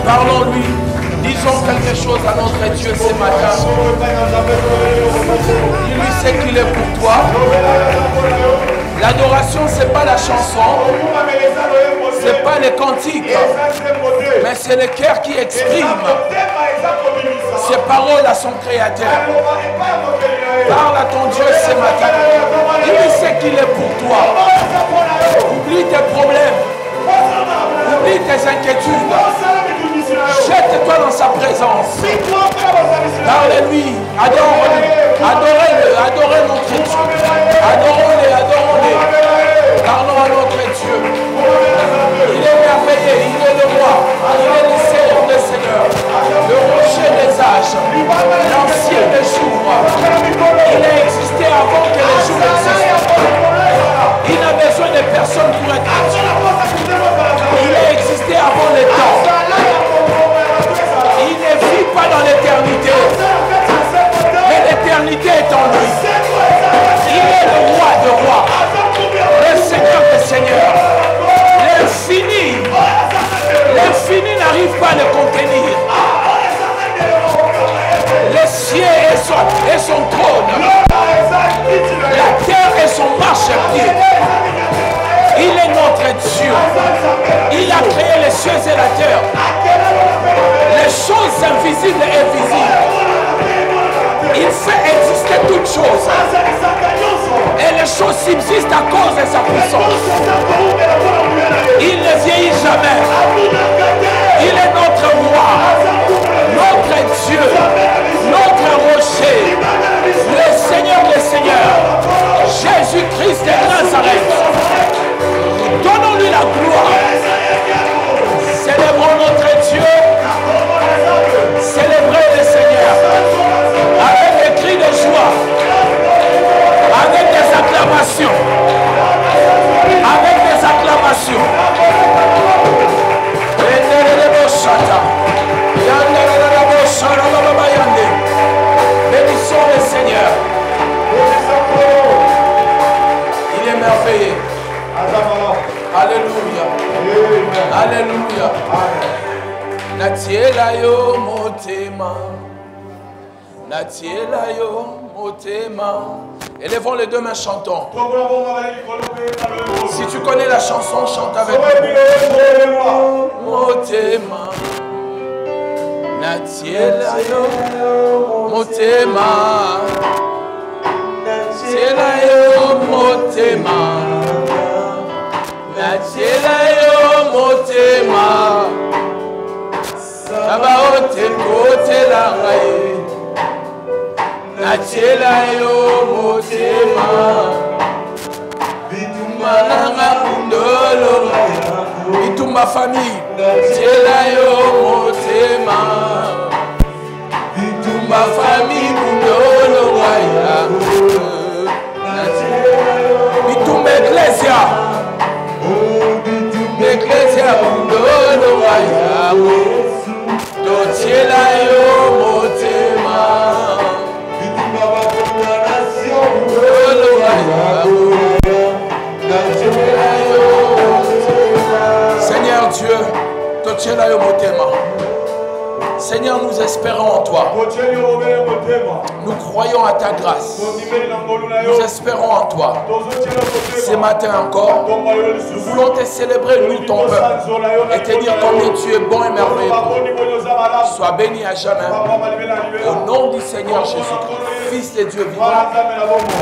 Parlons-lui. Disons quelque chose à notre Dieu ce matin. Dis-lui ce qu'il est pour toi. L'adoration, ce n'est pas la chanson. Ce n'est pas les cantiques. Mais c'est le cœur qui exprime ses paroles à son Créateur. Parle à ton Dieu ce matin. Dis-lui ce qu'il est pour toi. Oublie tes problèmes. Oublie tes inquiétudes. Jette-toi dans sa présence. Parle-lui. Adore-le. Adorez-le. Adorez notre Dieu. Adorons-le. Adorons-le. Parlons à notre Dieu. Il est merveilleux. Il est le roi. Il est le Seigneur des Seigneurs. Le rocher des âges. L'ancien des jours. Il a existé avant que les jours existent. Il n'a besoin de personne pour être Dieu. Il a existé avant les temps. Il ne vit pas dans l'éternité. Mais l'éternité est en lui. Il est le roi de rois. Le Seigneur des seigneurs. L'infini. L'infini n'arrive pas à le contenir. Les cieux et son trône. La terre et son marchepied. Il est notre Dieu. Il a créé les cieux et la terre. Les choses invisibles et visibles. Il fait exister toutes choses. Et les choses subsistent à cause de sa puissance. Il ne vieillit jamais. Il est notre roi, notre Dieu, notre rocher, le Seigneur des Seigneurs, Jésus-Christ de Nazareth. Donnons-lui la gloire. Célébrons notre Dieu. Célébrez le Seigneur avec des cris de joie, avec des acclamations, avec des acclamations. Bénissons le Seigneur. Il est merveilleux. Alléluia. Alléluia. Natiela yo motema. Natiela yo motema. Élevons les deux mains, chantons. Si tu connais la chanson, chante avec nous. Motema. Natiela yo motema. Natiela yo motema. Natiela yo motema. Sabaote kote la ngai. Natiela yo motema. Bitumba nanga kundolo. Bitumba famille. Natiela yo motema. Bitumba famille kundolo waya. Bitumba Ecclesia. Ecclesia kundolo waya. Natiela yo motema. Seigneur Dieu, Totiela yo motema. Seigneur, nous espérons en toi. Nous croyons à ta grâce. Nous espérons en toi. Ce matin encore, nous voulons te célébrer, nous, ton peuple, et te dire combien tu es bon et merveilleux. Sois béni à jamais. Au nom du Seigneur Jésus-Christ, Fils de Dieu vivant,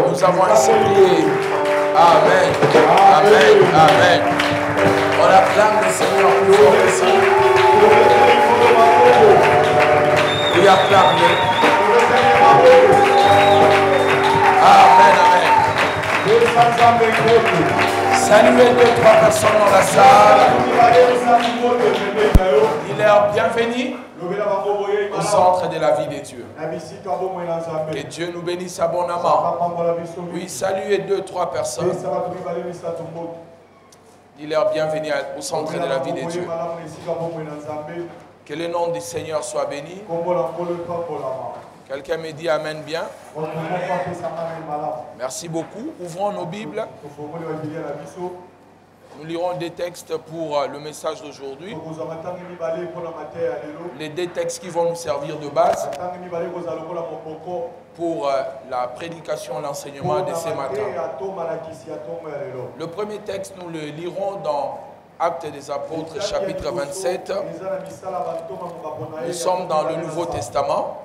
nous avons ainsi prié. Amen. Amen. Amen. On acclame le Seigneur plus fort que ça. Oui, acclame-le. Amen, amen. Saluez 2-3 personnes dans la salle. Dis-leur bienvenue au centre de la vie de Dieu. Que Dieu nous bénisse abondamment. Oui, saluez 2-3 personnes. Dis-leur bienvenue au centre de la vie de Dieu. Que le nom du Seigneur soit béni. Quelqu'un me dit Amen bien. Merci beaucoup. Ouvrons nos Bibles Nous lirons des textes pour le message d'aujourd'hui. Les deux textes qui vont nous servir de base pour la prédication, l'enseignement de ce matin. Le premier texte, nous le lirons dans Actes des Apôtres, chapitre 27. Nous sommes dans le Nouveau Testament.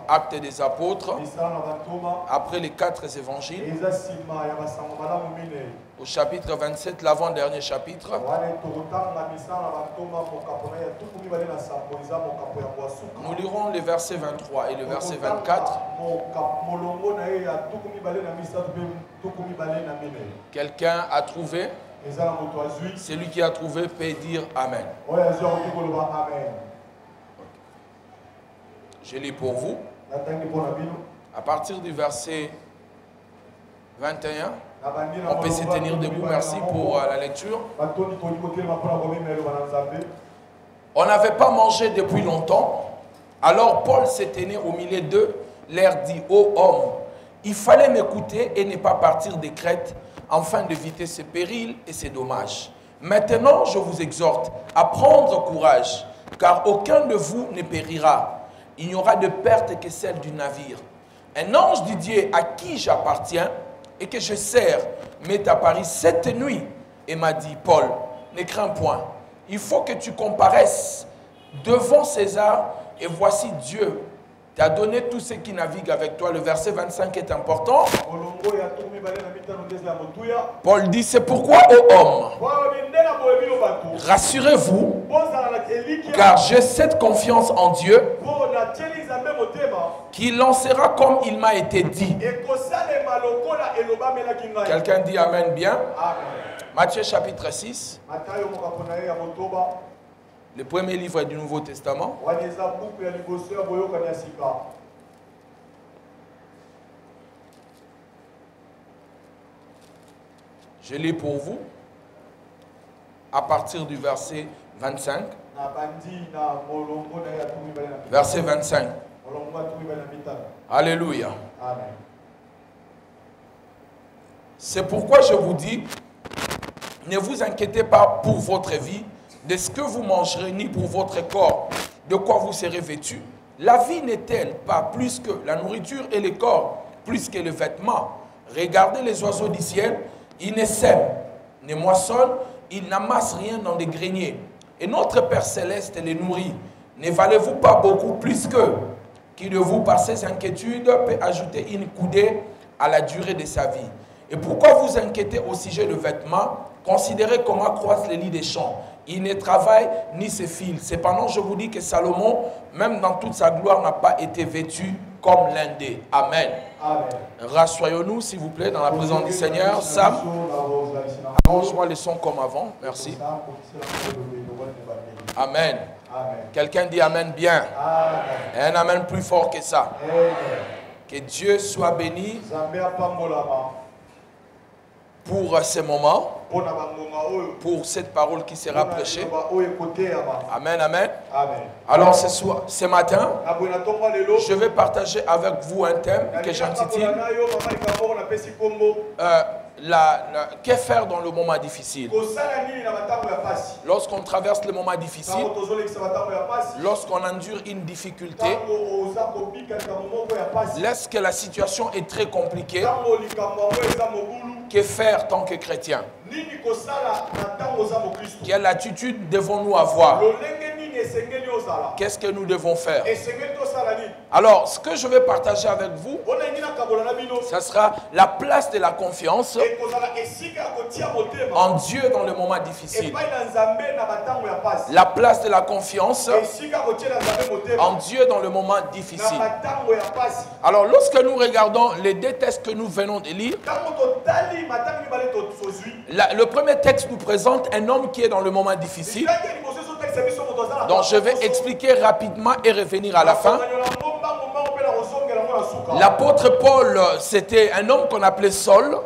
Actes des Apôtres, après les 4 évangiles. Au chapitre 27, l'avant-dernier chapitre. Nous lirons les versets 23 et le verset 24. Quelqu'un a trouvé? Celui qui a trouvé peut dire Amen. Je lis pour vous. À partir du verset 21, on peut se tenir debout. Merci pour la lecture. On n'avait pas mangé depuis longtemps. Alors Paul se tenait au milieu d'eux, leur dit: ô homme, il fallait m'écouter et ne pas partir de Crète, afin d'éviter ces périls et ces dommages. Maintenant, je vous exhorte à prendre courage, car aucun de vous ne périra. Il n'y aura de perte que celle du navire. Un ange du Dieu à qui j'appartiens et que je sers m'est apparu cette nuit et m'a dit: Paul, ne crains point. Il faut que tu comparaisses devant César, et voici Dieu t'a donné tous ceux qui naviguent avec toi. Le verset 25 est important. Paul dit: c'est pourquoi, ô homme, rassurez-vous, car j'ai cette confiance en Dieu, qui lancera comme il m'a été dit. Quelqu'un dit Amen bien. Amen. Matthieu chapitre 6. Le premier livre du Nouveau Testament. Je lis pour vous à partir du verset 25. Verset 25. Alléluia. Amen. C'est pourquoi je vous dis, ne vous inquiétez pas pour votre vie, de ce que vous mangerez, ni pour votre corps, de quoi vous serez vêtus. La vie n'est-elle pas plus que la nourriture, et le corps plus que le vêtement? Regardez les oiseaux du ciel, ils ne sèment, ne moissonnent, ils n'amassent rien dans des greniers. Et notre Père Céleste les nourrit. Ne valez-vous pas beaucoup plus qu'eux? Qui de vous, par ses inquiétudes, peut ajouter une coudée à la durée de sa vie? Et pourquoi vous inquiétez au sujet de vêtements? Considérez comment croissent les lits des champs. Il ne travaille ni se file. Cependant, je vous dis que Salomon, même dans toute sa gloire, n'a pas été vêtu comme l'un d'eux. Amen. Amen. Rassoyons-nous, s'il vous plaît, dans la présence du Seigneur. Sam, arrange-moi les sons comme avant. Merci. Amen. Amen. Quelqu'un dit Amen bien. Amen. Et un Amen plus fort que ça. Amen. Que Dieu soit béni pour ce moment, pour cette parole qui sera prêchée. Amen, amen. Amen. Alors ce matin, je vais partager avec vous un thème que j'intitule que faire dans le moment difficile. Lorsqu'on traverse le moment difficile, lorsqu'on endure une difficulté, lorsque la situation est très compliquée, que faire tant que chrétien? Quelle attitude devons-nous avoir? Qu'est-ce que nous devons faire? Alors, ce que je vais partager avec vous, ce sera la place de la confiance en Dieu dans le moment difficile. La place de la confiance en Dieu dans le moment difficile. Alors, lorsque nous regardons les deux textes que nous venons de lire, le premier texte nous présente un homme qui est dans le moment difficile. Donc je vais expliquer rapidement et revenir à la fin. L'apôtre Paul, c'était un homme qu'on appelait Saul.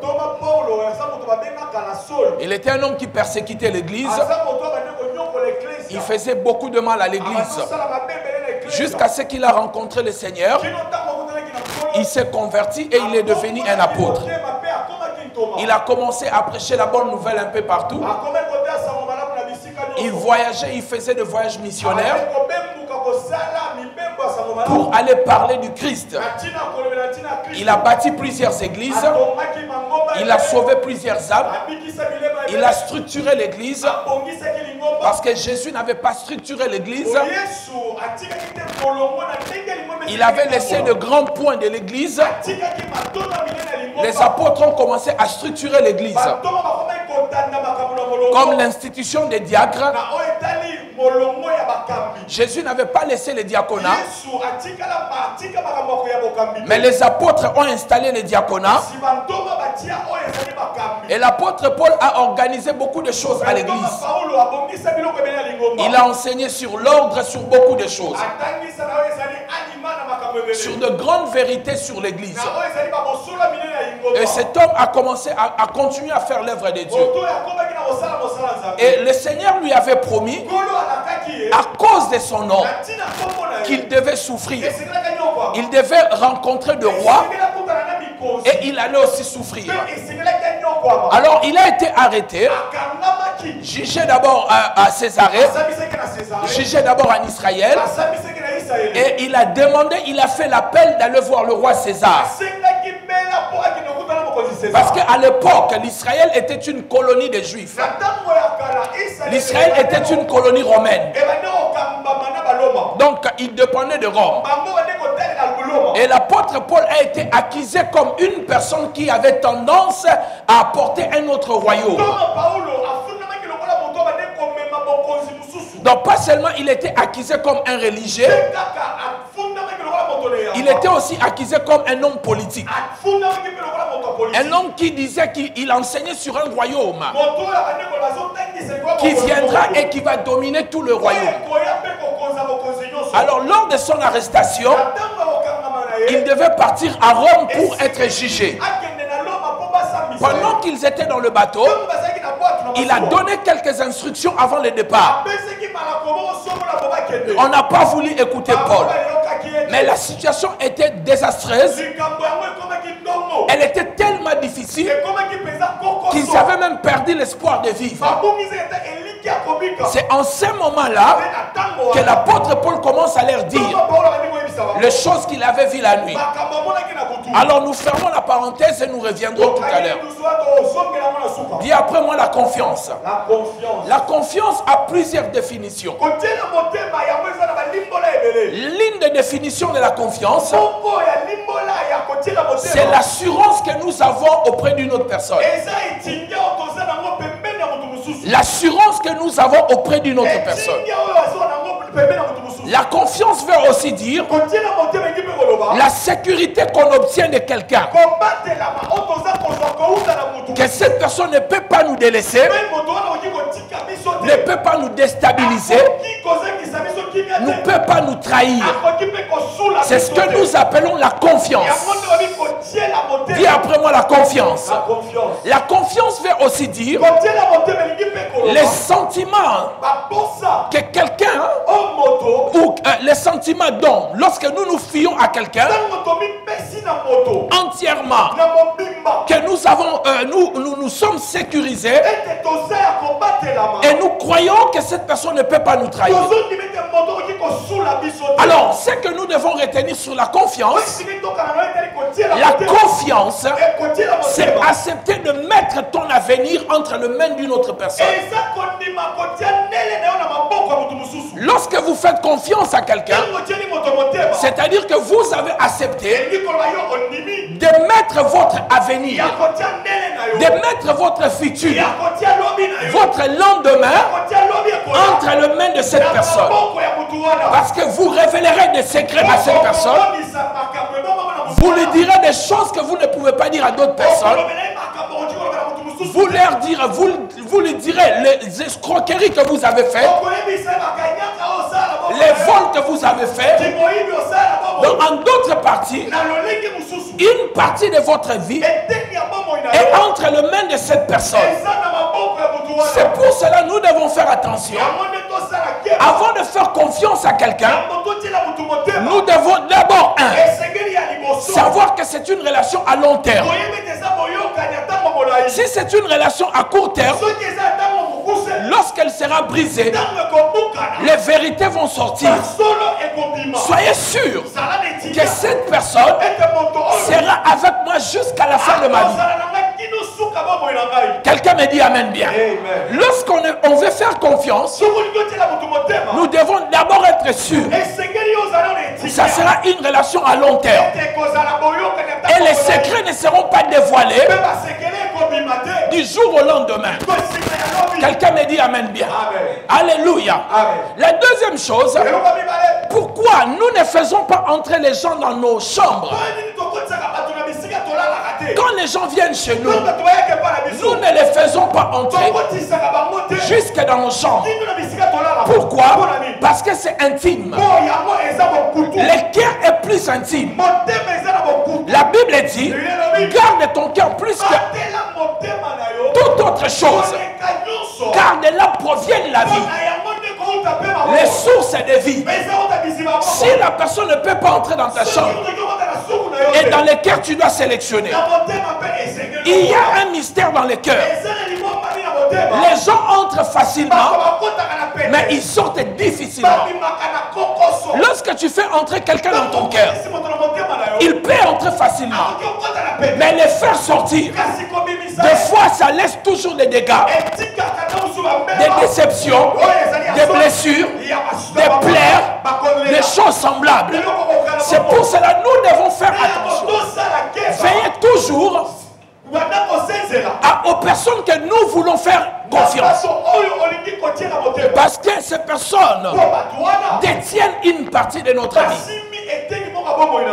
Il était un homme qui persécutait l'église. Il faisait beaucoup de mal à l'église. Jusqu'à ce qu'il a rencontré le Seigneur. Il s'est converti et il est devenu un apôtre. Il a commencé à prêcher la bonne nouvelle un peu partout. Il voyageait, il faisait des voyages missionnaires pour aller parler du Christ. Il a bâti plusieurs églises. Il a sauvé plusieurs âmes. Il a structuré l'église parce que Jésus n'avait pas structuré l'église. Il avait laissé de grands points de l'église. Les apôtres ont commencé à structurer l'église comme l'institution des diacres. Jésus n'avait pas laissé les diaconats, mais les apôtres ont installé les diaconats. Et l'apôtre Paul a organisé beaucoup de choses à l'église. Il a enseigné sur l'ordre, sur beaucoup de choses, sur de grandes vérités sur l'église. Et cet homme a commencé à continuer à faire l'œuvre de Dieu. Et le Seigneur lui avait promis, à cause de son nom, qu'il devait souffrir. Il devait rencontrer de rois et il allait aussi souffrir. Alors il a été arrêté, jugé d'abord à Césarée, jugé d'abord en Israël, et il a demandé, il a fait l'appel d'aller voir le roi César. Parce qu'à l'époque, l'Israël était une colonie des Juifs. L'Israël était une colonie romaine. Donc, il dépendait de Rome. Et l'apôtre Paul a été accusé comme une personne qui avait tendance à apporter un autre royaume. Donc, pas seulement il était accusé comme un religieux, il était aussi accusé comme un homme politique. Un homme qui disait qu'il enseignait sur un royaume qui viendra et qui va dominer tout le royaume. Alors, lors de son arrestation, il devait partir à Rome pour être jugé. Pendant qu'ils étaient dans le bateau, il a donné quelques instructions avant le départ. On n'a pas voulu écouter Paul. Mais la situation était désastreuse. Elle était tellement difficile qu'ils avaient même perdu l'espoir de vivre. C'est en ce moment-là que l'apôtre Paul commence à leur dire les choses qu'il avait vues la nuit. Alors nous fermons la parenthèse et nous reviendrons tout à l'heure. Dis après moi la confiance. La confiance a plusieurs définitions. L'une des définitions de la confiance, c'est l'assurance que nous avons auprès d'une autre personne. L'assurance que nous avons auprès d'une autre personne. La confiance veut aussi dire la sécurité qu'on obtient de quelqu'un. Que cette personne ne peut pas nous délaisser, ne peut pas nous déstabiliser, ne peut pas nous trahir. C'est ce que nous appelons la confiance. Dis après moi la confiance. La confiance veut aussi dire les sentiments que quelqu'un ou les sentiments dont lorsque nous nous fions à quelqu'un entièrement, que nous avons nous sommes sécurisés et nous croyons que cette personne ne peut pas nous trahir. Alors ce que nous devons retenir sur la confiance, c'est accepter de mettre ton avenir entre les mains d'une autre personne. Lorsque vous faites confiance à quelqu'un, c'est-à-dire que vous avez accepté de mettre votre avenir, de mettre votre futur, votre lendemain entre les mains de cette personne. Parce que vous révélerez des secrets à cette personne. Vous lui direz des choses que vous ne pouvez pas dire à d'autres personnes. Vous leur direz, vous lui direz les escroqueries que vous avez faites, les vols que vous avez faits. Donc en d'autres parties, une partie de votre vie est entre les mains de cette personne. C'est pour cela que nous devons faire attention. Avant de faire confiance à quelqu'un, nous devons d'abord savoir que c'est une relation à long terme. Si c'est une relation à court terme, lorsqu'elle sera brisée, les vérités vont sortir. Soyez sûr que cette personne sera avec moi jusqu'à la fin de ma vie. Quelqu'un me dit amen bien. Lorsqu'on veut faire confiance, nous devons d'abord être sûrs. Ça sera une relation à long terme. Et les secrets ne seront pas dévoilés du jour au lendemain. Quelqu'un me dit amen bien. Alléluia. La deuxième chose, pourquoi nous ne faisons pas entrer les gens dans nos chambres? Quand les gens viennent chez nous, nous ne les faisons pas entrer jusque dans nos chambres. Pourquoi? Parce que c'est intime. Le cœur est plus intime. La Bible dit, garde ton cœur plus que toute autre chose, car de là provient la vie, les sources de vie. Si la personne ne peut pas entrer dans ta chambre, et dans le cœur tu dois sélectionner. Il y a un mystère dans le cœur. Les gens entrent facilement, mais ils sortent difficilement. Lorsque tu fais entrer quelqu'un dans ton cœur, il peut entrer facilement, mais les faire sortir, des fois ça laisse toujours des dégâts, des déceptions, des blessures, des plaies, des choses semblables. C'est pour cela que nous devons faire attention. Veillez toujours aux personnes que nous voulons faire confiance. Parce que ces personnes détiennent une partie de notre vie.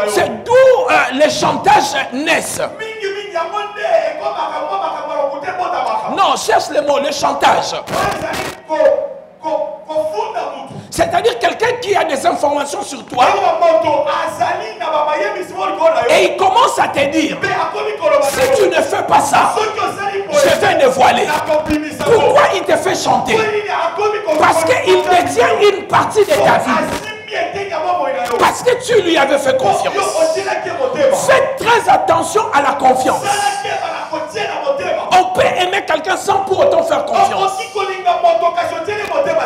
C'est d'où les chantages naissent. Non, cherche le mot, le chantage. C'est-à-dire quelqu'un qui a des informations sur toi et il commence à te dire, si tu ne fais pas ça, je vais dévoiler. Pourquoi il te fait chanter? Parce qu'il détient une partie de ta vie. Parce que tu lui avais fait confiance. Faites très attention à la confiance. On peut aimer quelqu'un sans pour autant faire confiance.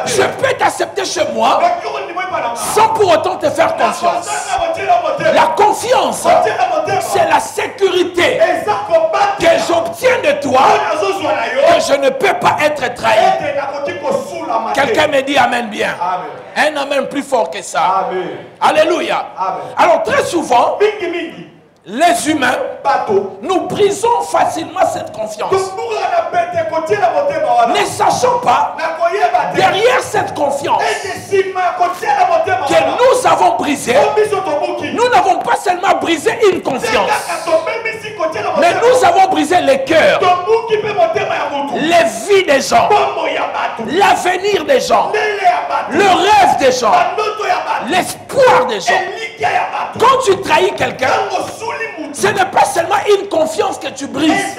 Je peux t'accepter chez moi sans pour autant te faire confiance. La confiance, c'est la sécurité que j'obtiens de toi, que je ne peux pas être trahi. Quelqu'un me dit amen bien. Un amen plus fort que ça. Amen. Alléluia. Amen. Alors très souvent, les humains, nous brisons facilement cette confiance. Ne sachant pas, derrière cette confiance que nous avons brisée, nous n'avons pas seulement brisé une confiance, mais nous avons brisé les cœurs, les vies des gens, l'avenir des gens, le rêve des gens, l'espoir des gens. Quand tu trahis quelqu'un, ce n'est pas seulement une confiance que tu brises.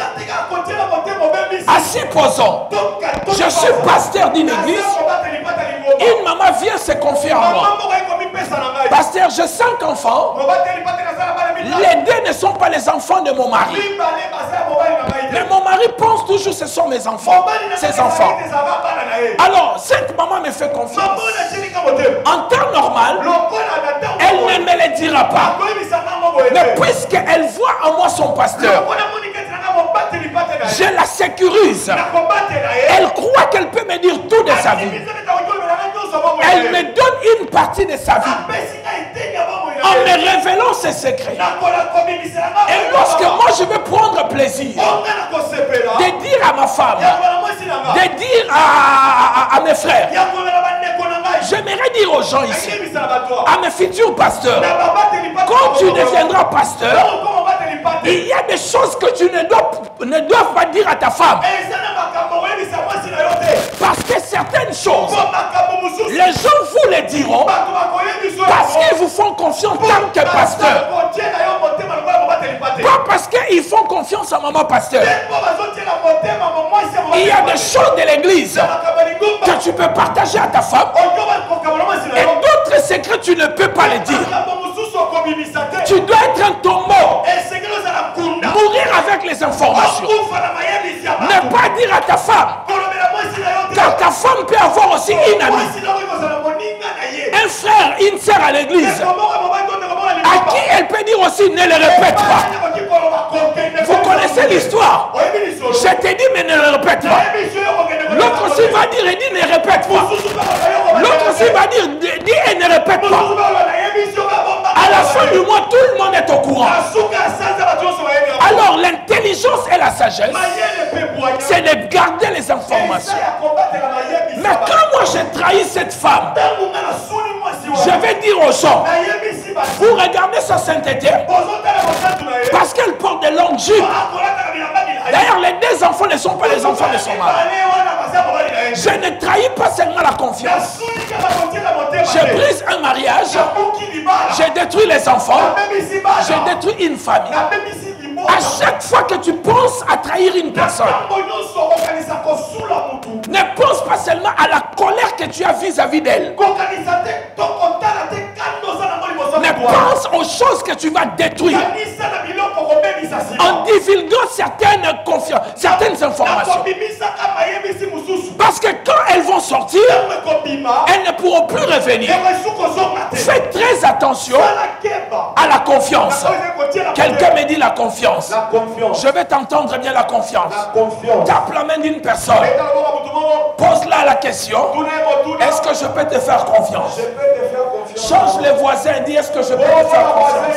Supposons, je suis pasteur d'une église, une maman vient se confier en moi. Pasteur, j'ai 5 enfants. Les 2 ne sont pas les enfants de mon mari. Mais mon mari pense toujours que ce sont mes enfants, ses enfants. Alors, cette maman me fait confiance. En temps normal, elle ne me le dira pas. Mais puisqu'elle voit en moi son pasteur, je la sécurise. Elle croit qu'elle peut me dire tout de sa vie. Elle me donne une partie de sa vie en me révélant ses secrets. Et lorsque moi je veux prendre plaisir de dire à ma femme, de dire à mes frères, j'aimerais dire aux gens ici, à mes futurs pasteurs, quand tu deviendras pasteur, il y a des choses que tu ne dois pas dire à ta femme. Parce que certaines choses, les gens vous les diront parce qu'ils vous font confiance en tant que pasteur. Pas parce qu'ils font confiance à maman pasteur. Il y a des choses de l'église que tu peux partager à ta femme et d'autres secrets tu ne peux pas les dire. Tu dois être un tombeau, mourir avec les informations. pas dire à ta femme. Car ta femme peut avoir aussi une amie, un frère, une sœur à l'église, à qui elle peut dire aussi ne le répète pas. Vous connaissez l'histoire. Je t'ai dit mais ne le répète pas. L'autre aussi va dire et dit ne répète pas. L'autre aussi va dire dis et ne répète pas. À la fin du mois, tout le monde est au courant. Alors l'intelligence et la sagesse, c'est de garder les informations. Mais quand moi j'ai trahi cette femme, je vais dire aux gens, vous regardez sa sainteté, parce qu'elle porte de longues jupes. D'ailleurs, les deux enfants ne sont pas les enfants de son mari. Je ne trahis pas seulement la confiance. Je brise un mariage. Je détruis les enfants. Je détruis une famille. À chaque fois que tu penses à trahir une personne, ne pense pas seulement à la colère que tu as vis-à-vis d'elle. Mais pense aux choses que tu vas détruire en divulguant certaines informations. Parce que quand elles vont sortir, elles ne pourront plus revenir. Faites très attention à la confiance. Quelqu'un me dit la confiance. Je vais t'entendre bien la confiance. Tape la main d'une personne. Pose-la la question. Est-ce que je peux te faire confiance? Change les voisins et dis est-ce que je peux te faire confiance?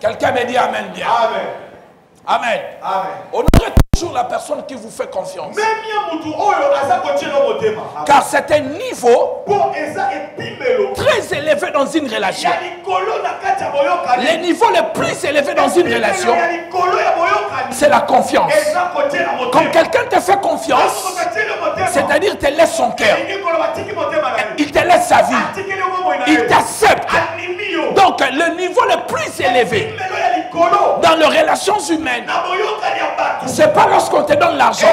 Quelqu'un me dit amen bien. Amen. Honorez toujours la personne qui vous fait confiance. Car c'est un niveau très élevé dans une relation. Le niveau le plus élevé dans une relation, c'est la confiance. Quand quelqu'un te fait confiance, c'est-à-dire te laisse son cœur, il te laisse sa vie, il t'accepte. Donc le niveau le plus élevé dans les relations humaines, c'est pas lorsqu'on te donne l'argent,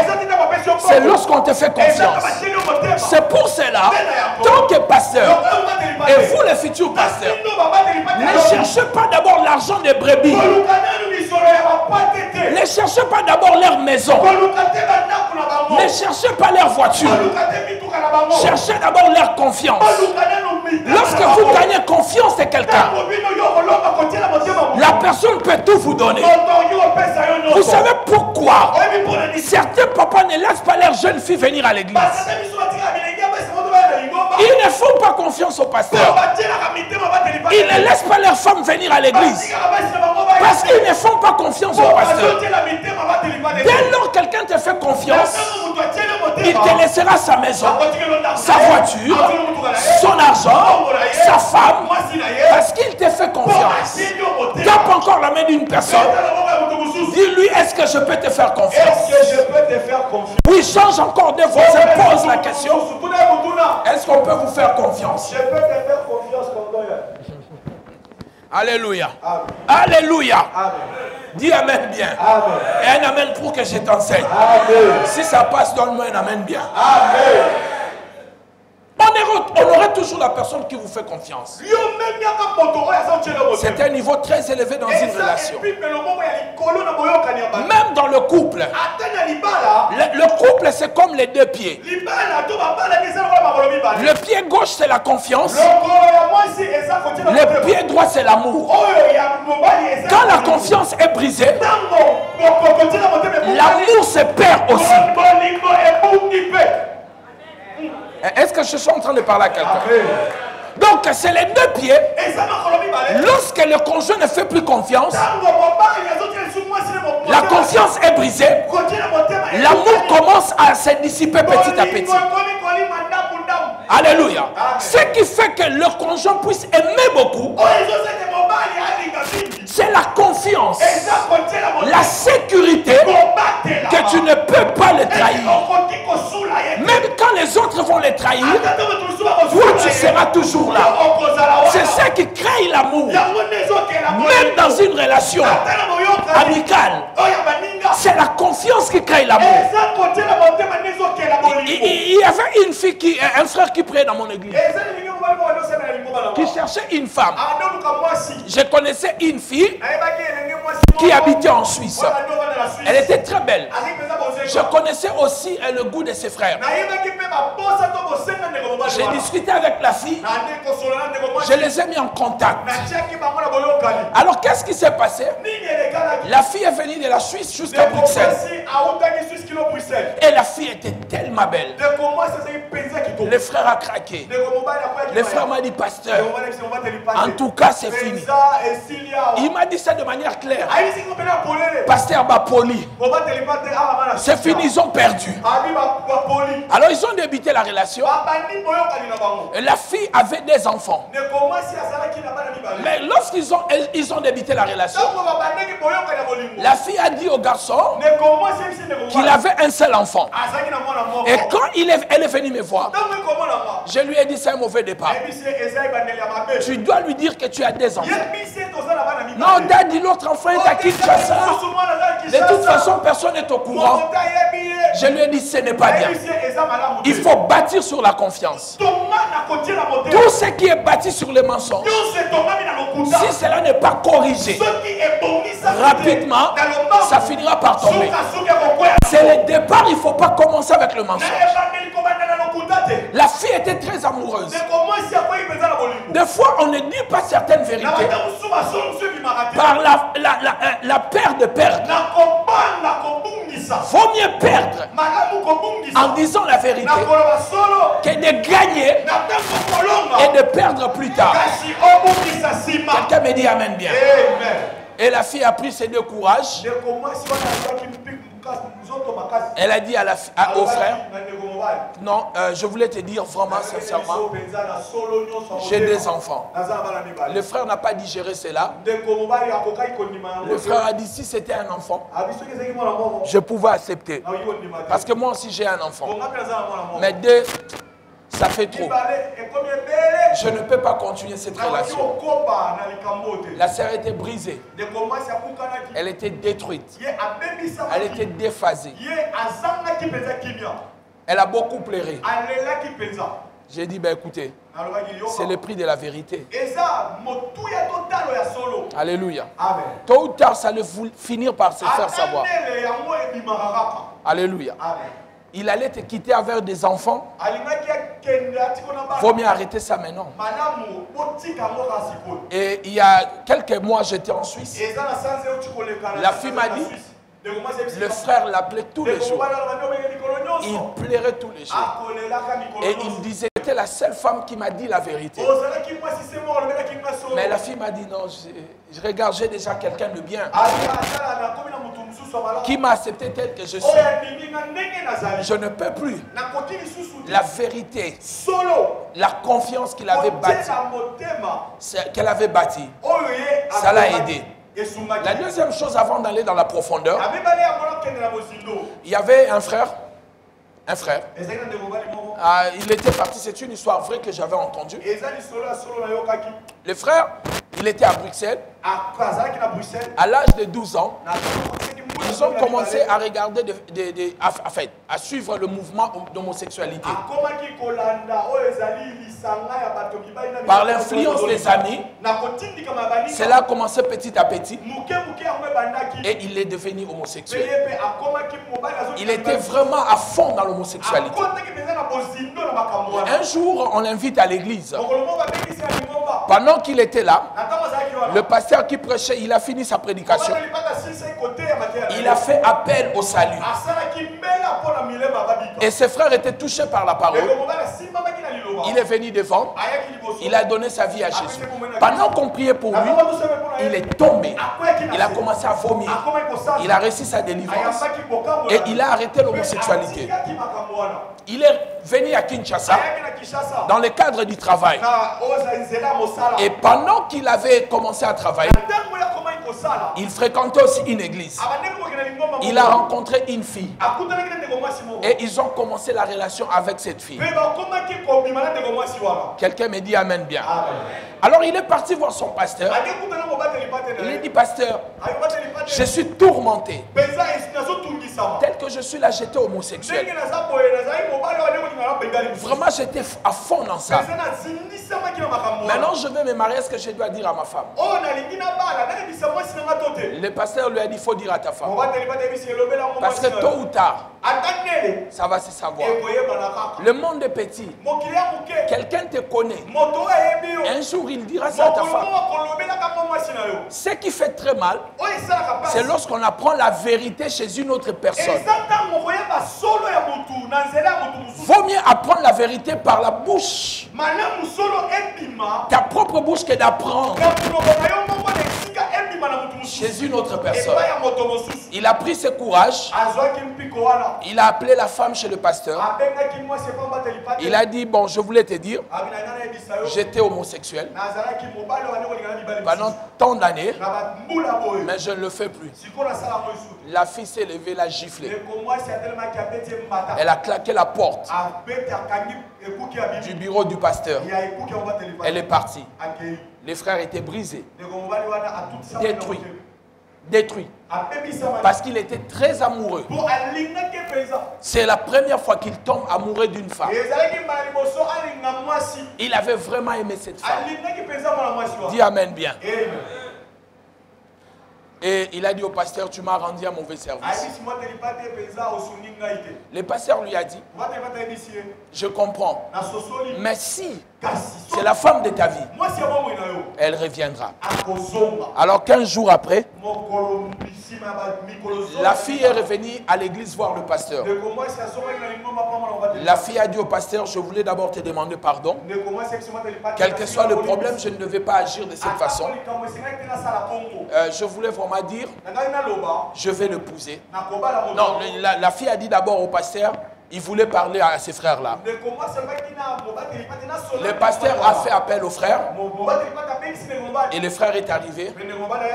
c'est lorsqu'on te fait confiance. C'est pour cela, tant que pasteur, et vous les futurs pasteurs, ne cherchez pas d'abord l'argent des brebis. Ne cherchez pas d'abord leur maison. Ne cherchez pas leur voiture. Cherchez d'abord leur confiance. Lorsque vous gagnez confiance de quelqu'un, la personne peut tout vous donner. Vous savez pourquoi certains papas ne laissent pas leurs jeunes filles venir à l'église? Ils ne font pas confiance au pasteur. Ils ne laissent pas leurs femmes venir à l'église parce qu'ils ne font pas confiance au pasteur. Dès lors que quelqu'un te fait confiance, il te laissera sa maison, sa voiture, son argent, sa femme, parce qu'il te fait confiance. Tape encore la main d'une personne. Dis-lui, est-ce que je peux te faire confiance? Oui, change encore de voisin, pose la question. Est-ce qu'on peut vous faire confiance? Je peux te faire confiance, Condoya. Alléluia. Amen. Alléluia. Amen. Dis amen bien. Amen. Et un amen pour que je t'enseigne. Si ça passe, donne-moi un amen bien. Amen. Honorez toujours la personne qui vous fait confiance. C'est un niveau très élevé dans une relation. Même dans le couple. Le couple, c'est comme les deux pieds. Le pied gauche, c'est la confiance. Le pied droit, c'est l'amour. Quand la confiance est brisée, l'amour se perd aussi. Est-ce que je suis en train de parler à quelqu'un? Donc c'est les deux pieds. Lorsque le conjoint ne fait plus confiance, la confiance est brisée. L'amour commence à se dissiper petit à petit. Alléluia. Ce qui fait que le conjoint puisse aimer beaucoup, c'est la confiance, la sécurité que tu ne peux pas le trahir. Même quand les autres vont les trahir, toi tu seras toujours là. C'est ça qui crée l'amour. Même dans une relation amicale, c'est la confiance qui crée l'amour. Il y avait une fille, un frère qui priait dans mon église. qui cherchait une femme. Je connaissais une fille qui habitait en Suisse. Elle était très belle. Je connaissais aussi le goût de ses frères. J'ai discuté avec la fille. Je les ai mis en contact. Alors qu'est-ce qui s'est passé? La fille est venue de la Suisse jusqu'à Bruxelles. Et la fille était tellement belle. Le frère a craqué. Le frère m'a dit, pasteur, en tout cas c'est fini. Il m'a dit ça de manière claire. Pasteur Bapoli, c'est fini, ils ont perdu. Alors ils ont débuté la relation. Et la fille avait des enfants. Mais lorsqu'ils ont débuté la relation, la fille a dit au garçon qu'il avait un seul enfant. Et quand elle est venue me voir, je lui ai dit c'est un mauvais départ. Tu dois lui dire que tu as des enfants. Non, daddy, l'autre enfant est à Kinshasa. De toute façon, personne n'est au courant. Je lui ai dit ce n'est pas bien. Il faut bâtir sur la confiance. Tout ce qui est bâti sur le mensonge, si cela n'est pas corrigé, rapidement, ça finira par tomber. C'est le départ, il ne faut pas commencer avec le mensonge. La fille était très amoureuse. Des fois, on ne dit pas certaines vérités par la peur de perdre. Vaut mieux perdre en disant la vérité que de gagner et de perdre plus tard. Quelqu'un me dit amen bien. Et la fille a pris ses deux courages. Elle a dit au frère, non, je voulais te dire vraiment sincèrement, j'ai des enfants. Le frère n'a pas digéré cela. Le frère a dit, si c'était un enfant, je pouvais accepter. Parce que moi aussi j'ai un enfant. Mais deux, ça fait trop. Je ne peux pas continuer cette relation. La sœur était brisée. Elle était détruite. Elle était déphasée. Elle a beaucoup pleuré. J'ai dit, ben écoutez, c'est le prix de la vérité. Alléluia. Tôt ou tard, ça allait finir par se faire savoir. Alléluia. Il allait te quitter avec des enfants. Vaut mieux arrêter ça maintenant. Et il y a quelques mois, j'étais en Suisse. La fille m'a dit, le frère l'appelait tous les jours. Il pleurait tous les jours. Et il disait, c'était la seule femme qui m'a dit la vérité. Mais la fille m'a dit, non, je regarde, j'ai déjà quelqu'un de bien qui m'a accepté tel que je suis. Je ne peux plus. La vérité, la confiance qu'il avait bâtie, ça l'a aidé. La deuxième chose, avant d'aller dans la profondeur, il y avait un frère. Il était parti, c'est une histoire vraie que j'avais entendue. Le frère, il était à Bruxelles. À l'âge de 12 ans, ils ont commencé à regarder, à suivre le mouvement d'homosexualité. Par l'influence des amis, cela a commencé petit à petit. Et il est devenu homosexuel. Il était vraiment à fond dans l'homosexualité. Un jour, on l'invite à l'église. Pendant qu'il était là, le pasteur qui prêchait, il a fini sa prédication. Il a fait appel au salut. Et ses frères étaient touchés par la parole. Il est venu devant. Il a donné sa vie à Jésus. Pendant qu'on priait pour lui, il est tombé. Il a commencé à vomir. Il a réussi sa délivrance. Et il a arrêté l'homosexualité. Il est venu à Kinshasa dans le cadre du travail. Et pendant qu'il avait commencé à travailler, il fréquentait aussi une église. Il a rencontré une fille. Et ils ont commencé la relation avec cette fille. Quelqu'un me dit amen bien. Alors il est parti voir son pasteur. Il a dit, pasteur, je suis tourmenté. Tel que que je suis là, j'étais homosexuel. Vraiment, j'étais à fond dans ça. Maintenant, je vais me marier. Est-ce que je dois dire à ma femme? Le pasteur lui a dit, il faut dire à ta femme. Parce que tôt ou tard, ça va se savoir. Le monde est petit. Quelqu'un te connaît. Un jour, il dira ça à ta femme. Ce qui fait très mal, c'est lorsqu'on apprend la vérité chez une autre personne. Vaut mieux apprendre la vérité par la bouche, ta propre bouche, que d'apprendre chez une autre personne. Il a pris ce courage. Il a appelé la femme chez le pasteur. Il a dit, bon, je voulais te dire, j'étais homosexuel pendant tant d'années, mais je ne le fais plus. La fille s'est levée, l'a giflé. Elle a claqué la porte du bureau du pasteur. Elle est partie. Les frères étaient brisés, détruits. Détruit. Parce qu'il était très amoureux. C'est la première fois qu'il tombe amoureux d'une femme. Il avait vraiment aimé cette femme. Dis Amen bien. Et il a dit au pasteur, tu m'as rendu un mauvais service. Le pasteur lui a dit, je comprends. Mais si c'est la femme de ta vie, elle reviendra. Alors 15 jours après, la fille est revenue à l'église voir le pasteur. La fille a dit au pasteur, je voulais d'abord te demander pardon. Quel que soit le problème, je ne devais pas agir de cette façon. Je voulais vraiment dire, je vais l'épouser. Non, la fille a dit d'abord au pasteur, il voulait parler à ses frères-là. Le pasteur a fait appel aux frères. Et le frère est arrivé.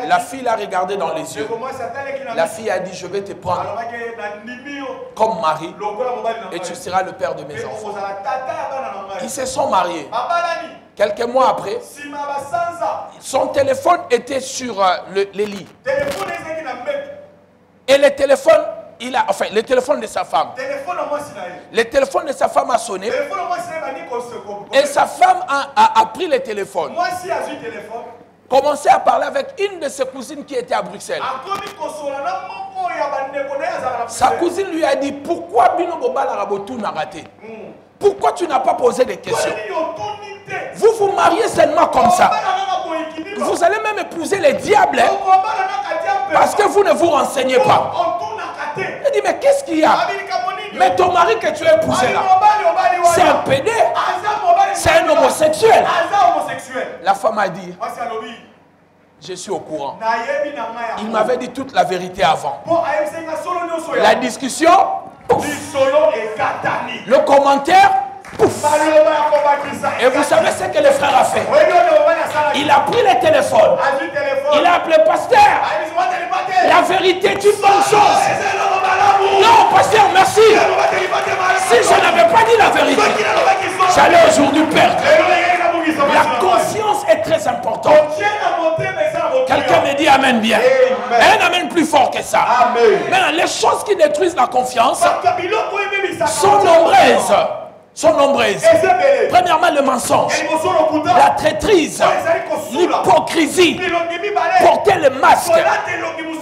La fille l'a regardé dans les yeux. La fille a dit, je vais te prendre comme mari et tu seras le père de mes enfants. Ils se sont mariés. Quelques mois après, son téléphone était sur les lits. Et le téléphone, le téléphone de sa femme. Le téléphone de sa femme a sonné. Et sa femme a pris le téléphone. Commencé à parler avec une de ses cousines qui était à Bruxelles. Sa cousine lui a dit, pourquoi Bino Bobala Rabotou n'a raté? Pourquoi tu n'as pas posé des questions? Vous vous mariez seulement comme ça. Vous allez même épouser les diables, hein, parce que vous ne vous renseignez pas. Il dit, mais qu'est-ce qu'il y a? Mais ton mari que tu as épousé là, c'est un pédé, c'est un homosexuel. La femme a dit, je suis au courant. Il m'avait dit toute la vérité avant. La discussion, pouf. Le commentaire, pouf. Et vous savez ce que le frère a fait? Il a pris le téléphone. Il a appelé le pasteur. La vérité est une bonne chose. Non, pasteur, merci. Si je n'avais pas dit la vérité, j'allais aujourd'hui perdre. La conscience est très importante. Quelqu'un me dit Amen bien. Un Amen plus fort que ça. Maintenant, les choses qui détruisent la confiance sont nombreuses. Premièrement, le mensonge, la traîtrise, l'hypocrisie, porter le masque,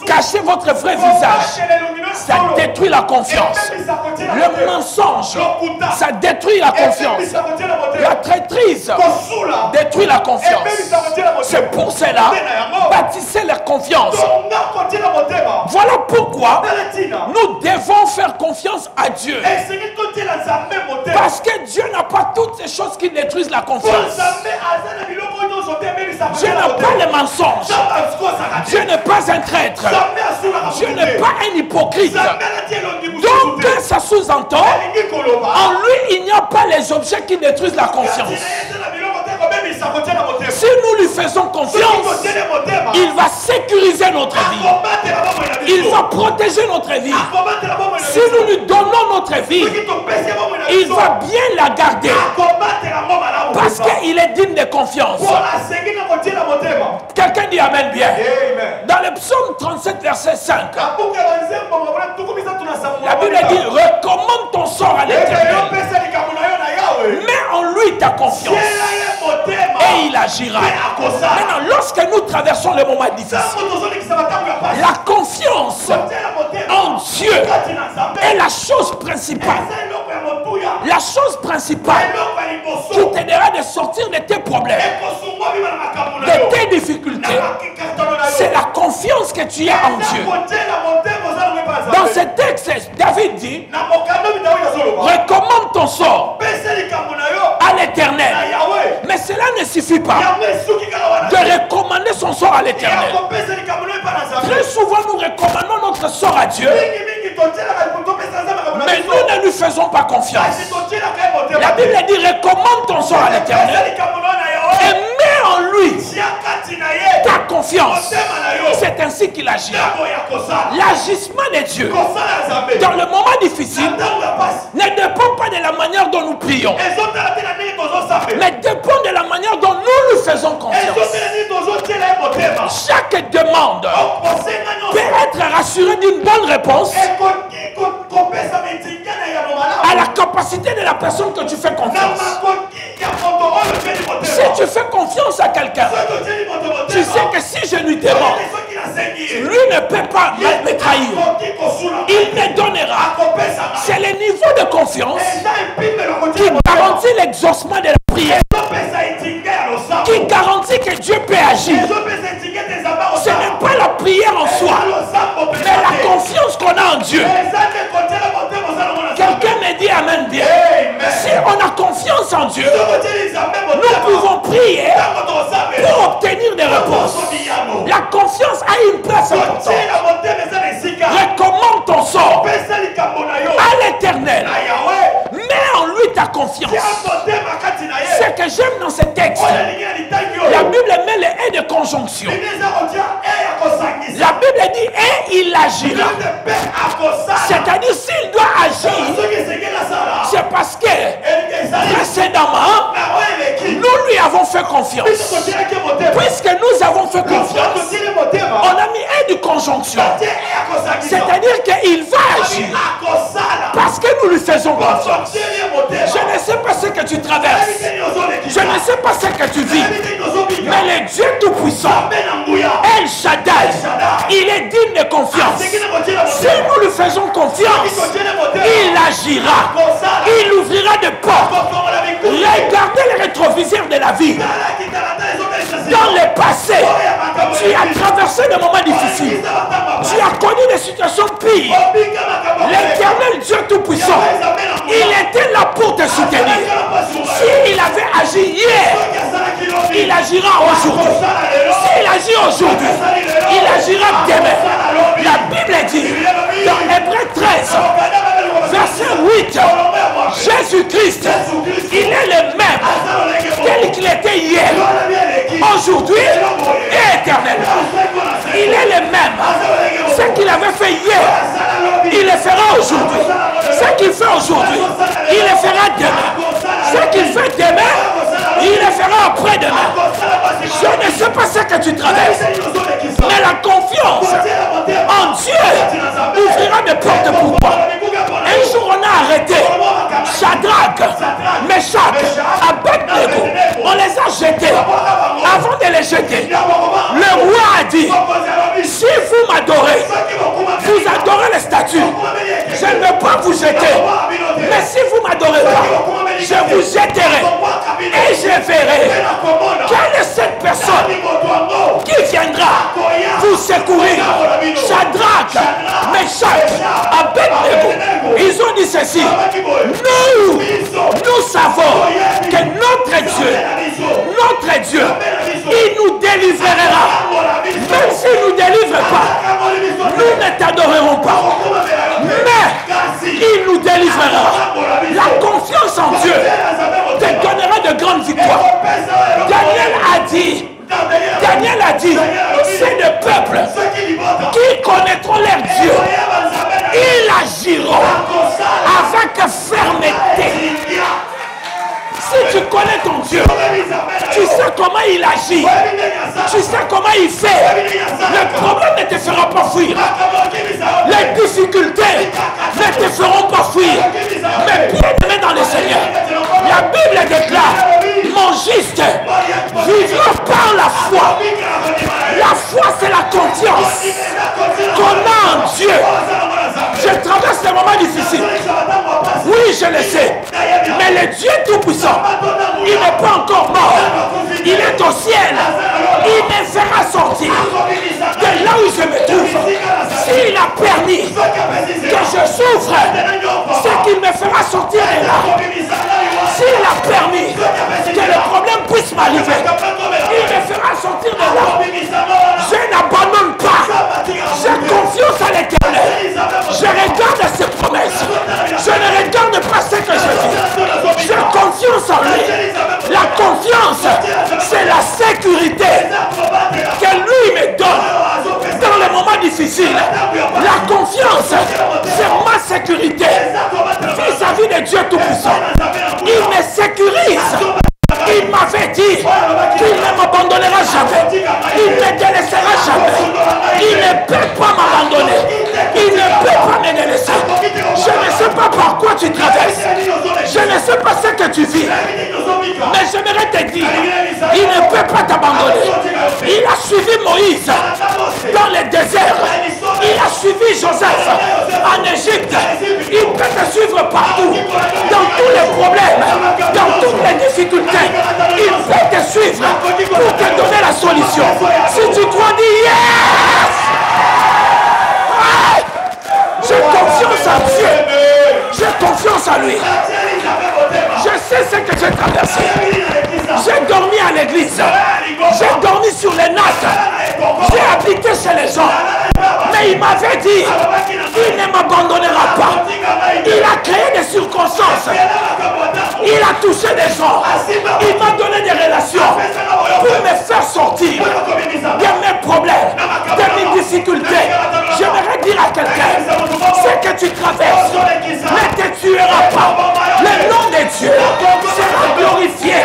cacher votre vrai visage, ça détruit la confiance. Le mensonge, ça détruit la confiance. La traîtrise détruit la confiance. C'est pour cela, bâtissez leur confiance. Voilà pourquoi nous devons faire confiance à Dieu. Parce que Dieu n'a pas toutes ces choses qui détruisent la confiance. Dieu n'a pas les mensonges. Dieu n'est pas un traître. Dieu n'est pas un hypocrite. Donc, ça sous-entend, en lui, il n'y a pas les objets qui détruisent la confiance. Si nous lui faisons confiance, il va sécuriser notre vie. Il va protéger notre vie. Si nous lui donnons notre vie, il va bien la garder. Parce qu'il est digne de confiance. Quelqu'un dit amen bien. Amen. Dans le psaume 37, verset 5, la Bible dit, recommande ton sort à l'Éternel. Mets en lui ta confiance. Et il agira. Maintenant, lorsque nous traversons le moment difficile, la confiance en Dieu est la chose principale. La chose principale qui t'aidera de sortir de tes problèmes, de tes difficultés, c'est la confiance que tu as en Dieu. Dans ce texte, David dit, recommande ton sort à l'Éternel. Mais cela ne suffit pas de recommander son sort à l'Éternel. Très souvent, nous recommandons notre sort à Dieu, mais nous ne lui faisons pas confiance. La Bible dit, recommande ton sort à l'Éternel et mets en lui ta confiance. C'est ainsi qu'il agit. L'agissement de Dieu dans le moment difficile ne dépend pas de la manière dont nous prions, mais dépend de la manière dont nous lui faisons confiance. Chaque demande peut être rassurée d'une bonne réponse à la capacité de la personne que tu fais confiance. Si tu fais confiance à quelqu'un, tu sais que si je lui demande, lui ne peut pas me trahir. Il me donnera. C'est le niveau de confiance qui garantit l'exaucement de la prière, qui garantit que Dieu peut agir. Ce n'est pas la prière en soi, mais la confiance qu'on a en Dieu. Quelqu'un me dit amen bien. Si on a confiance en Dieu, nous pouvons prier pour obtenir des réponses. La confiance a une place importante. Recommande ton sort à l'Éternel. Mets en lui ta confiance. Ce que j'aime dans ce texte, la Bible met les et de conjonction. La Bible dit et il agira. C'est-à-dire s'il doit agir, c'est parce que précédemment nous lui avons fait confiance. Puisque nous avons fait confiance, on a mis un de conjonction. C'est-à-dire qu'il va agir parce que nous lui faisons confiance. Je ne sais pas ce que tu traverses, je ne sais pas ce que tu vis, mais le Dieu Tout-Puissant, El Shaddai, il est digne de confiance. Si nous lui faisons confiance, il agira, il ouvrira des portes. Regardez les rétroviseurs de la vie. Dans le passé, tu as traversé des moments difficiles, tu as connu des situations pires. L'Éternel Dieu Tout-Puissant, il était là pour te soutenir. S'il avait agi hier, il agira aujourd'hui. S'il agit aujourd'hui, il agira demain. La Bible dit dans Hébreux 13, verset 8, Jésus-Christ, il est le même tel qu'il était hier, aujourd'hui et éternellement. Il est le même. Ce qu'il avait fait hier, il le fera aujourd'hui. Ce qu'il fait aujourd'hui, il le fera demain. Ce qu'il fait demain, il le fera après-demain. Je ne sais pas ce que tu traverses, mais la confiance en Dieu ouvrira des portes pour toi. Un jour, on a arrêté Shadrach, Meshach, Abednego. On les a jetés. Avant de les jeter, le roi a dit, si vous m'adorez, vous adorez les statues, je ne vais pas vous jeter. Mais si vous ne m'adorez pas, je vous jetterai. Et je verrai quelle est cette personne qui viendra vous secourir. Shadrach, Meshach, Abednego, ils ont dit ceci. Nous savons que notre Dieu, il nous délivrera. Même s'il ne nous délivre pas, nous ne t'adorerons pas. Mais il nous délivrera. La confiance en Dieu te donnera de grandes victoires. Daniel a dit, c'est le peuple qui connaîtront leur Dieu. Ils agiront avec fermeté. Si Si tu connais ton Dieu, tu sais comment il agit, tu sais comment il fait, le problème ne te fera pas fuir. Les difficultés ne te feront pas fuir. Mais bien-aimé dans le Seigneur, la Bible déclare, mon juste vivra par la foi. La foi, c'est la confiance qu'on a en Dieu. Je traverse des moments difficiles. Oui, je le sais. Mais le Dieu Tout-Puissant, il n'est pas encore mort. Il est au ciel. Il me fera sortir de là où je me trouve. S'il a permis que je souffre, c'est qu'il me fera sortir de là. S'il a permis que le problème puisse m'arriver, il me fera sortir de là. Je n'abandonne pas. J'ai confiance à l'Éternel. Je regarde ses promesses. Je ne regarde pas ce que je vis. J'ai confiance en lui. La confiance, c'est la sécurité que lui me donne dans les moments difficiles. La confiance, c'est ma sécurité vis-à-vis de Dieu Tout-Puissant. Il me sécurise. Il m'avait dit qu'il ne m'abandonnera jamais. Il ne me délaissera jamais. Il ne peut pas m'abandonner. Il ne peut pas me délaisser. Je ne sais pas par quoi tu traverses. Je ne sais pas ce que tu vis. Mais j'aimerais te dire, il ne peut pas t'abandonner. Il a suivi Moïse dans le désert. Il a suivi Joseph en Égypte. Il peut te suivre partout. Dans tous les problèmes, dans toutes les difficultés. Il peut te suivre pour te donner la solution. Si tu crois, dis yes! J'ai confiance en Dieu. J'ai confiance en lui. Je sais ce que j'ai traversé. J'ai dormi à l'église. J'ai dormi sur les nattes. J'ai habité chez les gens. Mais il m'avait dit, il ne m'abandonnera pas. Il a créé des circonstances. Il a touché des gens. Il m'a donné des relations pour me faire sortir de mes problèmes, de mes difficultés. J'aimerais dire à quelqu'un, ce que tu traverses ne te tuera pas. Le nom de Dieu sera glorifié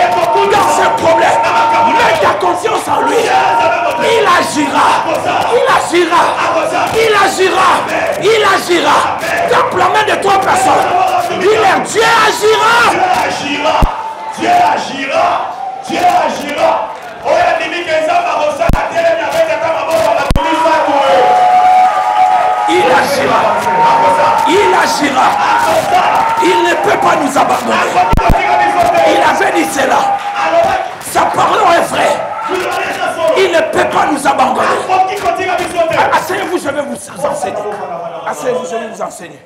dans ce problème. Mets ta confiance en lui. Il agira. Il agira. Il agira. Il agira. Tape la main de trois personnes. Dis-leur, Dieu agira. Dieu agira. Dieu agira. Il agira. Il agira. Il ne peut pas nous abandonner. Il avait dit cela. Sa parole est vraie. Il ne peut pas nous abandonner. Asseyez-vous, je vais vous enseigner. Asseyez-vous, je vais vous enseigner.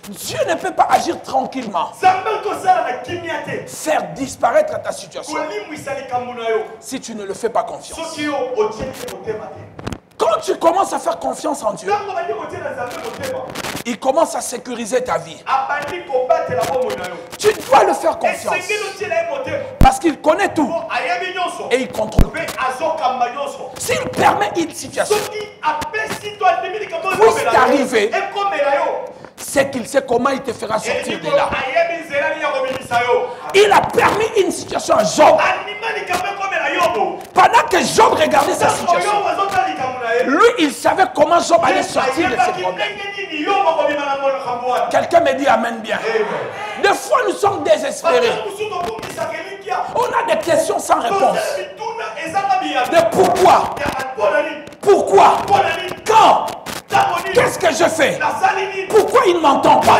Dieu ne peut pas agir tranquillement. Faire disparaître ta situation si tu ne le fais pas confiance. Quand tu commences à faire confiance en Dieu, il commence à sécuriser ta vie. Tu dois le faire confiance. Parce qu'il connaît tout. Et il contrôle tout. S'il permet une situation puisse t'arriver, c'est qu'il sait comment il te fera sortir de là. Il a permis une situation à Job. Pendant que Job regardait sa situation, lui, il savait comment Job allait sortir de ses problèmes. Quelqu'un me dit Amen bien. Des fois, nous sommes désespérés. On a des questions sans réponse. De pourquoi? Pourquoi? Quand? Qu'est-ce que je fais? Pourquoi il ne m'entend pas?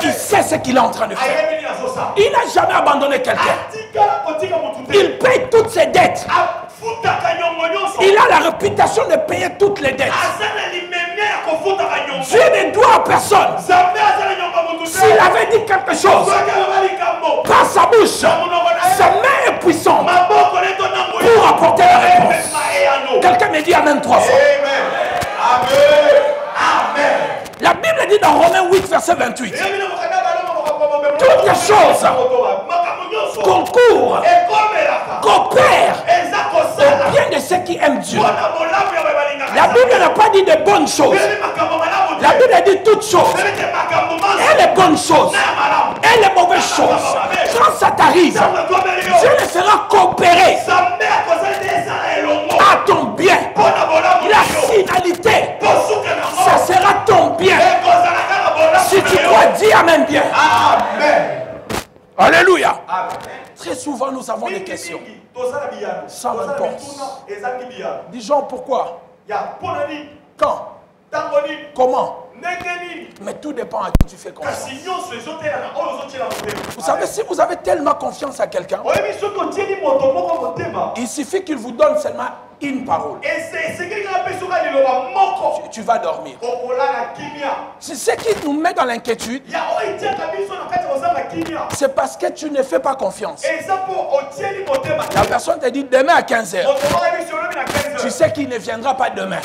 Il sait ce qu'il est en train de faire. Il n'a jamais abandonné quelqu'un. Il paye toutes ses dettes. Il a la réputation de payer toutes les dettes. Dieu ne doit à personne. S'il avait dit quelque chose par sa bouche, sa main est puissante pour apporter la réponse. Quelqu'un me dit Amen 3 fois. Amen. La Bible dit dans Romains 8, verset 28. Toutes les choses concourent, coopèrent au bien de ceux qui aiment Dieu. La Bible n'a pas dit de bonnes choses. La Bible dit toutes choses. Et les bonnes choses. Et les mauvaises choses. Quand ça t'arrive, Dieu ne fera coopérer à ton bien. La finalité, ça sera ton bien. Si tu crois, dis Amen bien. Amen. Alléluia. Amen. Très souvent, nous avons des questions. Sans réponse. réponse. Disons pourquoi, quand, comment. Mais tout dépend à qui tu fais confiance. Vous savez, si vous avez tellement confiance à quelqu'un, il suffit qu'il vous donne seulement une parole. Tu vas dormir. C'est ce qui nous met dans l'inquiétude. C'est parce que tu ne fais pas confiance. La personne te dit demain à 15h. Tu sais qu'il ne viendra pas demain.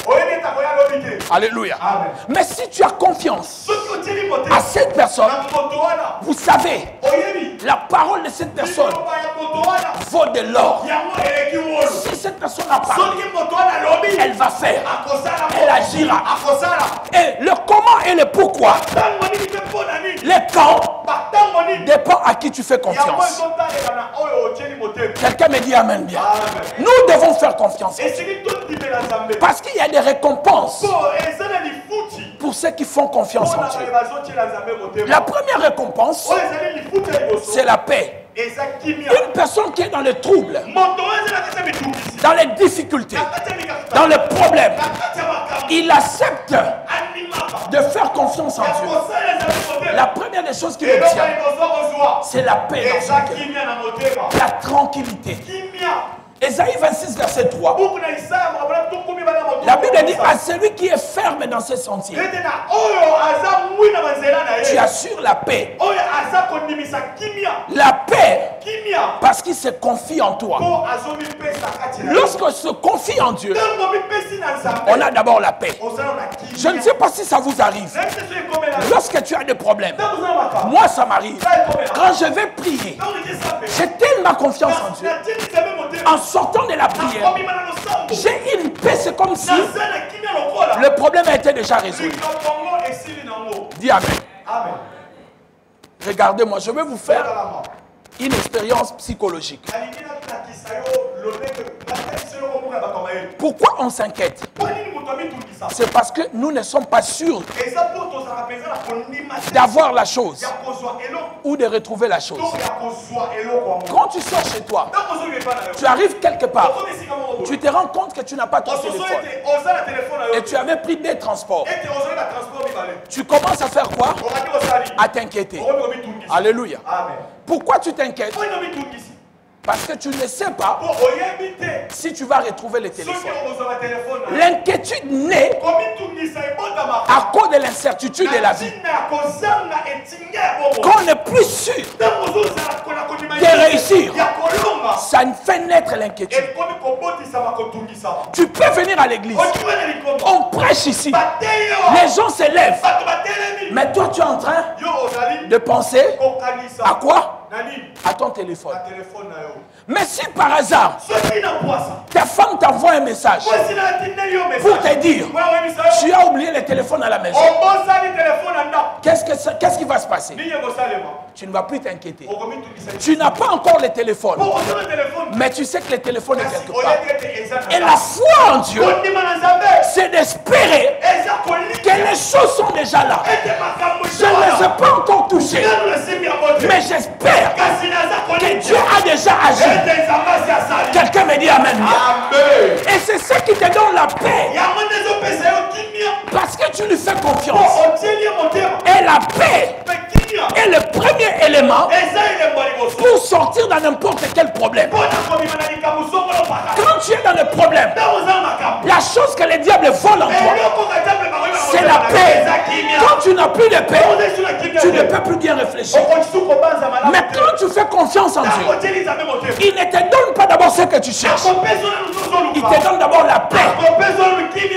Alléluia. Amen. Mais si tu as confiance à cette personne, vous savez, la parole de cette personne vaut de l'or. Si cette personne a parlé, elle va faire, elle agira. Et le comment et le pourquoi, le quand, dépend à qui tu fais confiance. Quelqu'un me dit Amen bien. Nous devons faire confiance. Parce qu'il y a des récompenses pour ceux qui font confiance en Dieu. La première récompense, c'est la paix. Une personne qui est dans le trouble, dans les difficultés, dans les problèmes, il accepte de faire confiance en Dieu. La première des choses qu'il obtient, c'est la paix dans son cœur, la tranquillité. Ésaïe 26, verset 3. La Bible dit à celui qui est ferme dans ses sentiers, tu assures la paix. La paix, parce qu'il se confie en toi. Lorsqu'on se confie en Dieu, on a d'abord la paix. Je ne sais pas si ça vous arrive. Lorsque tu as des problèmes, moi ça m'arrive. Quand je vais prier, j'ai tellement confiance en Dieu. En sortant de la prière, j'ai une paix, c'est comme si le problème a été déjà résolu. Dis Amen. Amen. Regardez-moi, je vais vous faire une expérience psychologique. Pourquoi on s'inquiète? C'est parce que nous ne sommes pas sûrs d'avoir la chose ou de retrouver la chose. Quand tu sors chez toi, tu arrives quelque part, tu te rends compte que tu n'as pas ton téléphone et tu avais pris des transports. Tu commences à faire quoi? À t'inquiéter. Alléluia. Pourquoi tu t'inquiètes? Parce que tu ne sais pas si tu vas retrouver le téléphone. L'inquiétude naît à cause de l'incertitude de la vie. Quand on n'est plus sûr de réussir, ça fait naître l'inquiétude. Tu peux venir à l'église. On prêche ici. Les gens se lèvent. Mais toi, tu es en train de penser à quoi? À ton téléphone. Mais si par hasard, ta femme t'envoie un message pour te dire, tu as oublié le téléphone à la maison, qu'est-ce qui va se passer? Tu ne vas plus t'inquiéter. Tu n'as pas encore le téléphone, mais tu sais que le téléphone est quelque part. Et la foi en Dieu, c'est d'espérer que les choses sont déjà là. Je ne les ai pas encore touchées, mais j'espère que Dieu a déjà agi. Quelqu'un me dit Amen. Amen. Et c'est ça qui te donne la paix. Parce que tu lui fais confiance. Et la paix est le premier élément pour sortir dans n'importe quel problème. Quand tu es dans le problème, la chose que le diable vole en toi, c'est la paix. Quand tu n'as plus de paix, tu ne peux plus bien réfléchir. Mais quand tu fais confiance en Dieu, il ne te donne pas d'abord ce que tu cherches. Il te donne d'abord la paix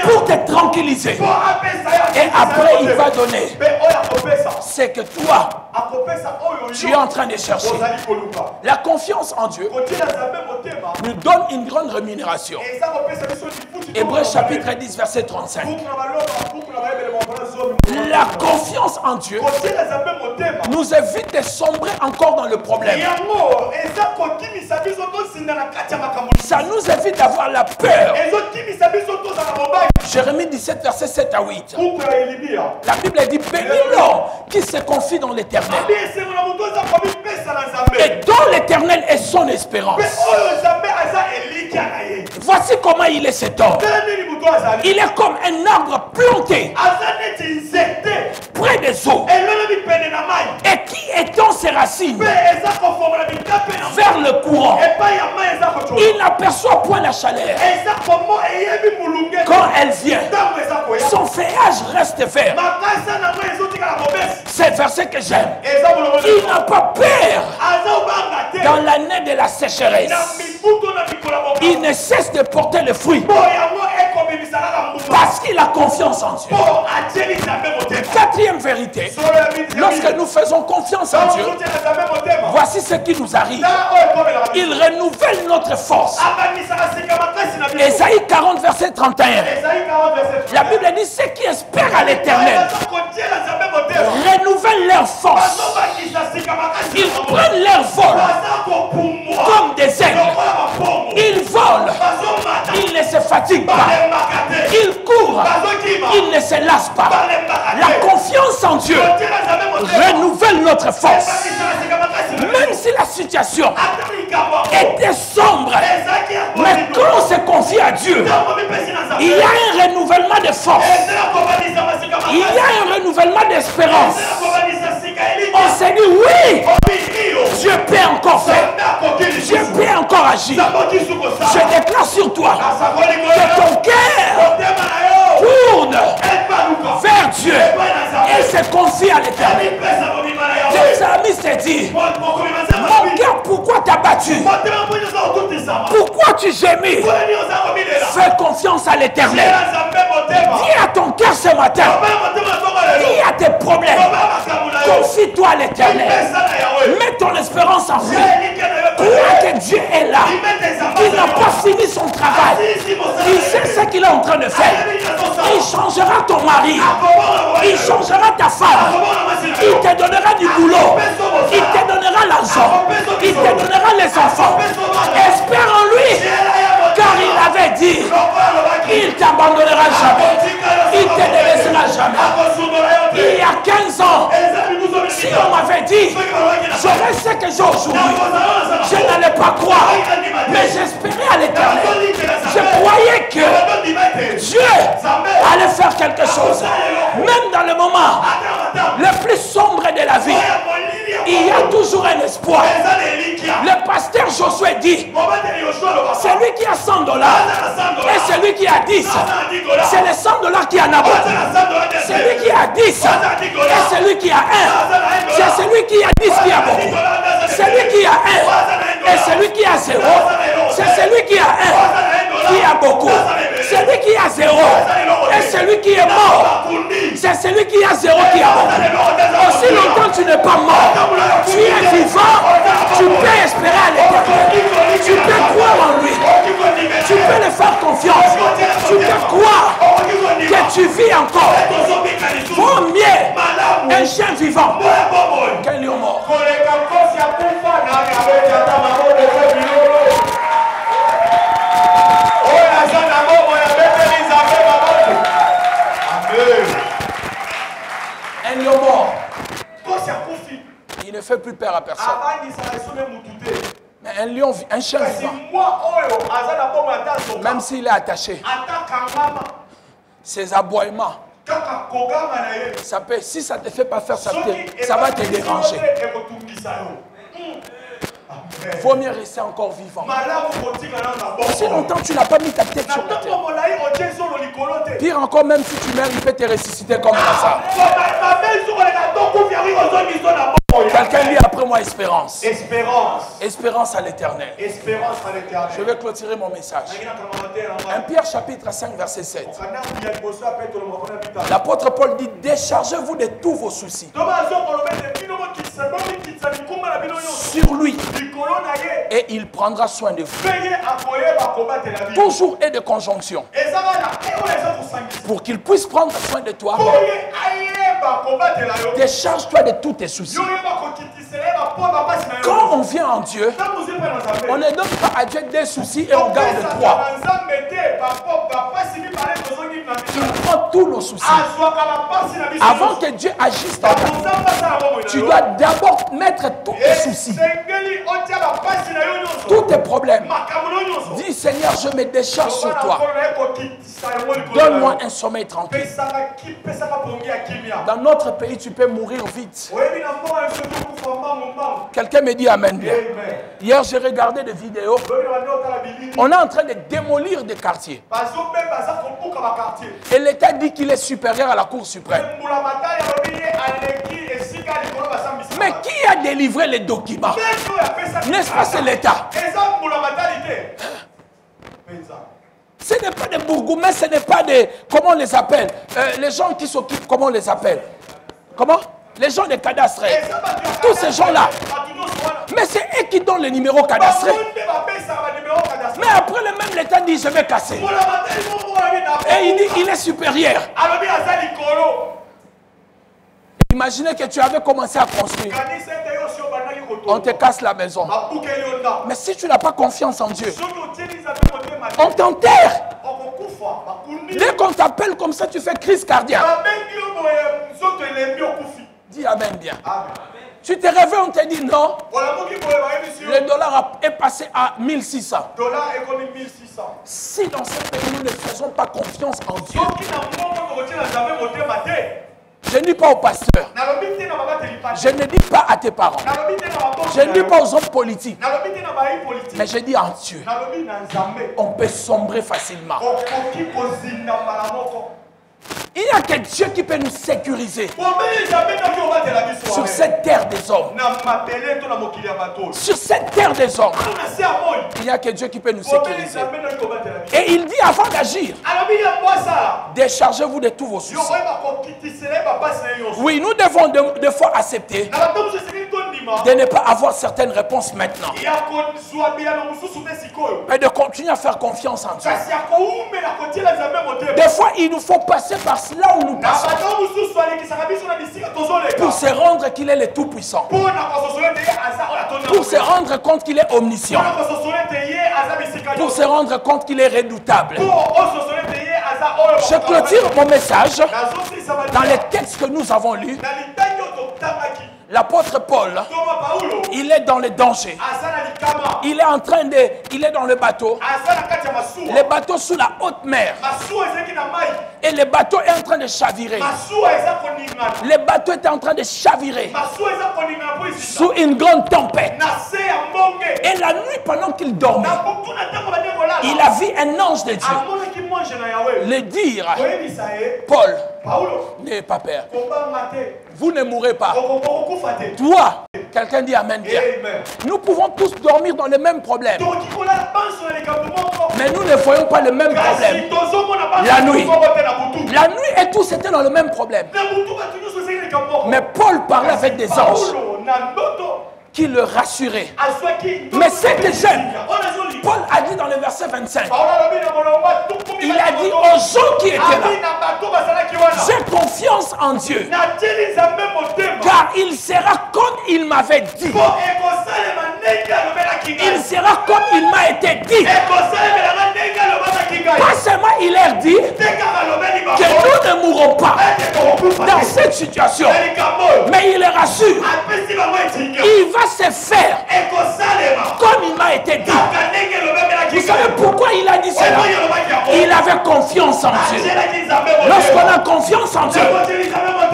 pour te tranquilliser. Et après, il va donner ce que toi, tu es en train de chercher. La confiance en Dieu nous donne une grande rémunération. Hébreux chapitre 10, verset 35. La confiance en Dieu nous évite de sombrer encore dans le problème. Ça nous évite d'avoir la peur. Jérémie 17, verset 7 à 8. La Bible dit, bénis l'homme qui se confie dans l'Éternel et dont l'Éternel est son espérance. Voici comment il est cet homme. Il est comme un arbre planté près des eaux et qui étend ses racines vers le courant. Il n'aperçoit point la chaleur quand elle vient. Son feuillage reste vert. C'est le verset que j'aime. Il n'a pas peur dans l'année de la sécheresse. Il ne cesse de porter le fruit parce qu'il a confiance en Dieu. Quatrième vérité, lorsque nous faisons confiance en Dieu, voici ce qui nous arrive. Il renouvelle notre force. Ésaïe 40, verset 31. La Bible dit, ceux qui espèrent à l'Éternel renouvellent leur force. Ils prennent leur vol comme des aigles. Ils volent. Ils ne se fatiguent pas. Ils courent. Ils ne se lassent pas. La confiance en Dieu renouvelle notre force. Même si la situation était sombre, mais quand on se confie à Dieu, il y a un renouvellement de force. Il y a un renouvellement d'espérance. On s'est dit oui, Dieu peut encore faire. Dieu peut encore agir. Je déclare sur toi que ton cœur tourne vers Dieu et se confie à l'Éternel. Le psalmiste dit, mon cœur, pourquoi t'as battu? Pourquoi tu gémis? Fais confiance à l'Éternel. Dis à ton cœur ce matin, dis à tes problèmes, confie-toi à l'Éternel. Mets ton espérance en lui. Crois que Dieu est là. Il n'a pas fini son travail. Il sait ce qu'il est en train de faire. Il changera ton mari. Il changera ta femme. Il te donnera du boulot. Il te donnera l'argent. Il te donnera les enfants. Espère en lui. Car il avait dit, il ne t'abandonnera jamais. Il ne te délaissera jamais. Il y a 15 ans, si on m'avait dit, j'aurais ce que j'ai aujourd'hui, je n'allais pas croire. Mais j'espérais à l'Éternel. Je croyais que Dieu allait faire quelque chose. Même dans le moment le plus sombre de la vie, il y a toujours un espoir. Le pasteur Josué dit, celui qui a $100 et celui qui a 10, c'est les $100 qui en a beaucoup. Celui qui a 10 et celui qui a 1, c'est celui qui a 10 qui a beaucoup. Celui qui a 1 et celui qui a 0, c'est celui qui a 1 qui a beaucoup. Celui qui a 0 et celui qui est mort, c'est celui qui a 0 qui a beaucoup. Aussi longtemps que tu n'es pas mort, tu es vivant, tu peux espérer à l'Éternel. Tu peux croire en lui. Tu peux le faire confiance. Tu peux croire que tu vis encore. Vaut mieux un chien vivant qu'un lion mort. Un lion mort, il ne fait plus peur à personne. Mais un lion, un chien vivant, même s'il est attaché, ses aboiements, ça peut, si ça ne te fait pas faire ça, ça va te déranger. Il vaut mieux rester encore vivant. Si longtemps tu n'as pas mis ta tête sur la terre. Pire encore, même si tu meurs, il peut te ressusciter comme ça. Quelqu'un dit après moi espérance. Espérance à l'Éternel. Je vais clôturer mon message. 1 Pierre chapitre 5 verset 7. L'apôtre Paul dit, déchargez-vous de tous vos soucis sur lui et il prendra soin de vous. Toujours est de conjonction pour qu'il puisse prendre soin de toi Décharge-toi de tous tes soucis. Quand on vient en Dieu, on ne donne pas à Dieu des soucis et on garde 3. Il prend tous nos soucis. Avant que Dieu agisse dans ta vie, tu dois d'abord mettre tous tes soucis, tous tes problèmes. Dis Seigneur, je me décharge sur toi. Donne-moi un sommeil tranquille. Dans notre pays, tu peux mourir vite. Quelqu'un me dit Amen bien. Hier, j'ai regardé des vidéos. On est en train de démolir des quartiers. Et l'État dit qu'il est supérieur à la Cour suprême. Mais qui a délivré les documents? N'est-ce pas c'est l'État? Ce n'est pas des bourgmestres, ce n'est pas des... Comment on les appelle? Les gens qui s'occupent, comment on les appelle? Comment? Les gens des cadastres. Tous ces gens-là. Mais c'est eux qui donnent les numéros cadastrés. Mais après, le même l'État dit, je vais casser. Et il dit, il est supérieur. Imaginez que tu avais commencé à construire. On te casse la maison. Mais si tu n'as pas confiance en Dieu, on t'enterre. Dès qu'on t'appelle comme ça, tu fais crise cardiaque. Dis Amen bien. Tu te réveilles, on te dit non. Le dollar est passé à 1600. Si dans ce pays, nous ne faisons pas confiance en Dieu, je ne dis pas aux pasteurs, je ne dis pas à tes parents, je ne dis pas aux hommes politiques, mais je dis en Dieu, on peut sombrer facilement. Il n'y a que Dieu qui peut nous sécuriser sur cette terre des hommes. Sur cette terre des hommes, il n'y a que Dieu qui peut nous sécuriser. Et il dit avant d'agir, déchargez-vous de tous vos soucis. Oui, nous devons des fois accepter de ne pas avoir certaines réponses maintenant, mais de continuer à faire confiance en Dieu. Des fois, il nous faut passer par là où nous passons pour se rendre qu'il est le Tout-Puissant, pour se rendre compte qu'il est omniscient, pour se rendre compte qu'il est redoutable. Je clôture mon message dans les textes que nous avons lus. L'apôtre Paul, il est dans les dangers. Il est en train de... Il est dans le bateau. Le bateau sous la haute mer. Et le bateau est en train de chavirer. Le bateau est en train de chavirer sous une grande tempête. Et la nuit, pendant qu'il dormait, il a vu un ange de Dieu le dire, Paul, n'ayez pas peur. Vous ne mourrez pas. Toi, quelqu'un dit Amen bien. Nous pouvons tous dormir dans les mêmes problèmes. Mais nous ne voyons pas le même problème. La nuit. La nuit et tous étaient dans le même problème. Mais Paul parlait avec des anges qui le rassuraient. Mais c'est que j'aime. Paul a dit dans le verset 25, il a dit aux gens qui étaient là, j'ai confiance en Dieu, car il sera comme il m'avait dit. Il sera comme il m'a été dit. Pas seulement il leur dit que nous ne mourrons pas dans cette situation, mais il les rassure. Il va se faire comme il m'a été dit. Vous savez pourquoi il a dit cela? Il avait confiance en Dieu. Lorsqu'on a confiance en Dieu,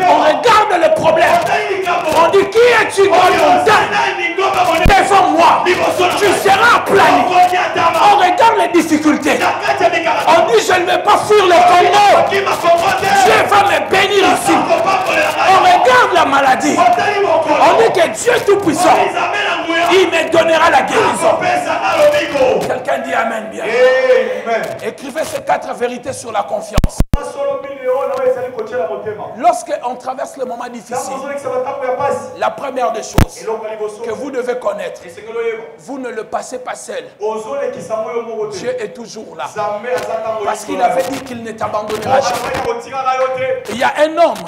on regarde le problème. On dit, qui es-tu dans le montagne devant moi? Tu seras aplani. On regarde les difficultés. On dit, je ne vais pas fuir le combat. Dieu va me bénir ici. On regarde la maladie. On dit que Dieu est tout-puissant. Il me donnera la guérison. Quelqu'un dit Amen bien. Amen. Écrivez ces 4 vérités sur la confiance. Lorsqu'on traverse le moment difficile, la première des choses que vous devez connaître, vous ne le passez pas seul. Dieu est toujours là. Parce qu'il avait dit qu'il ne t'abandonnera jamais. Il y a un homme,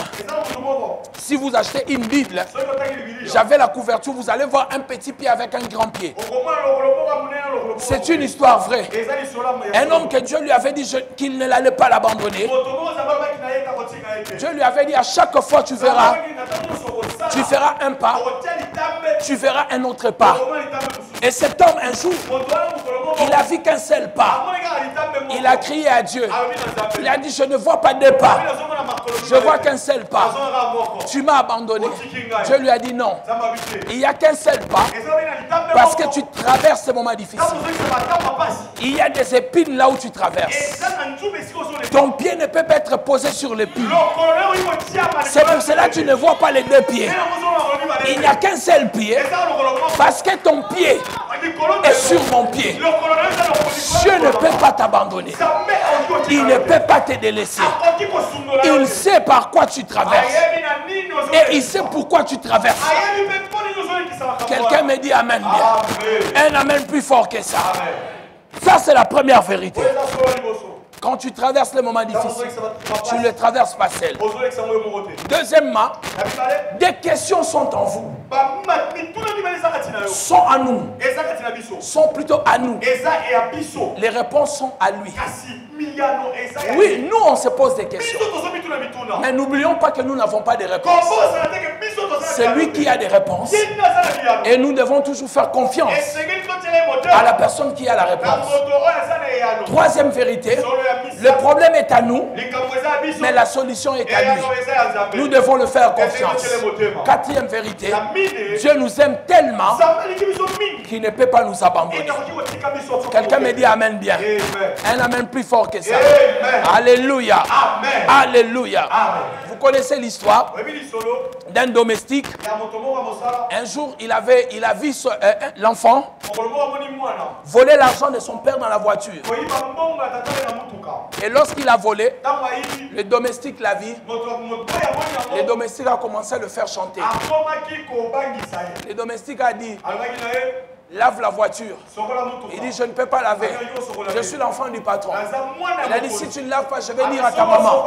si vous achetez une Bible, j'avais la couverture, vous allez voir un petit pied avec un grand pied. C'est une histoire vraie. Un homme que Dieu lui avait dit qu'il ne l'allait pas l'abandonner. Dieu lui avait dit à chaque fois tu verras un pas, tu verras un autre pas. Et cet homme un jour, il a vu qu'un seul pas. Il a crié à Dieu. Il a dit je ne vois pas deux pas. Je vois qu'un seul pas. Tu m'as abandonné. Dieu lui a dit non. Il n'y a qu'un seul pas. Parce que tu traverses ce moment difficile. Il y a des épines là où tu traverses. Ton pied ne peut pas être posé sur l'épine. C'est pour cela que tu ne vois pas les deux pieds. Il n'y a qu'un seul pied. Parce que ton pied est sur mon pied. Dieu ne peut pas t'abandonner. Il ne peut pas te délaisser. Il sait par quoi tu traverses. Et il sait pourquoi tu traverses. Quelqu'un me dit amen bien. Un amen plus fort que ça. Ça c'est la première vérité. Quand tu traverses les moments difficiles, tu ne les traverses pas seul. Deuxièmement, des questions sont en vous. Sont à nous. Sont plutôt à nous. Les réponses sont à lui. Oui, nous on se pose des questions. Mais n'oublions pas que nous n'avons pas de réponses. C'est lui qui a des réponses. Et nous devons toujours faire confiance à la personne qui a la réponse. Troisième vérité, le problème est à nous, mais la solution est à lui. Nous devons le faire confiance. Quatrième vérité, Dieu nous aime tellement qu'il ne peut pas nous abandonner. Quelqu'un me dit amen bien. Un amen plus fort que ça. Alléluia. Alléluia. Vous connaissez l'histoire d'un domestique. Un jour, il a vu l'enfant voler l'argent de son père dans la voiture. Et lorsqu'il a volé, le domestique l'a vu. Le domestique a commencé à le faire chanter. Le domestique a dit, lave la voiture. Il dit, je ne peux pas laver. Je suis l'enfant du patron. Il a dit, si tu ne laves pas, je vais dire à ta maman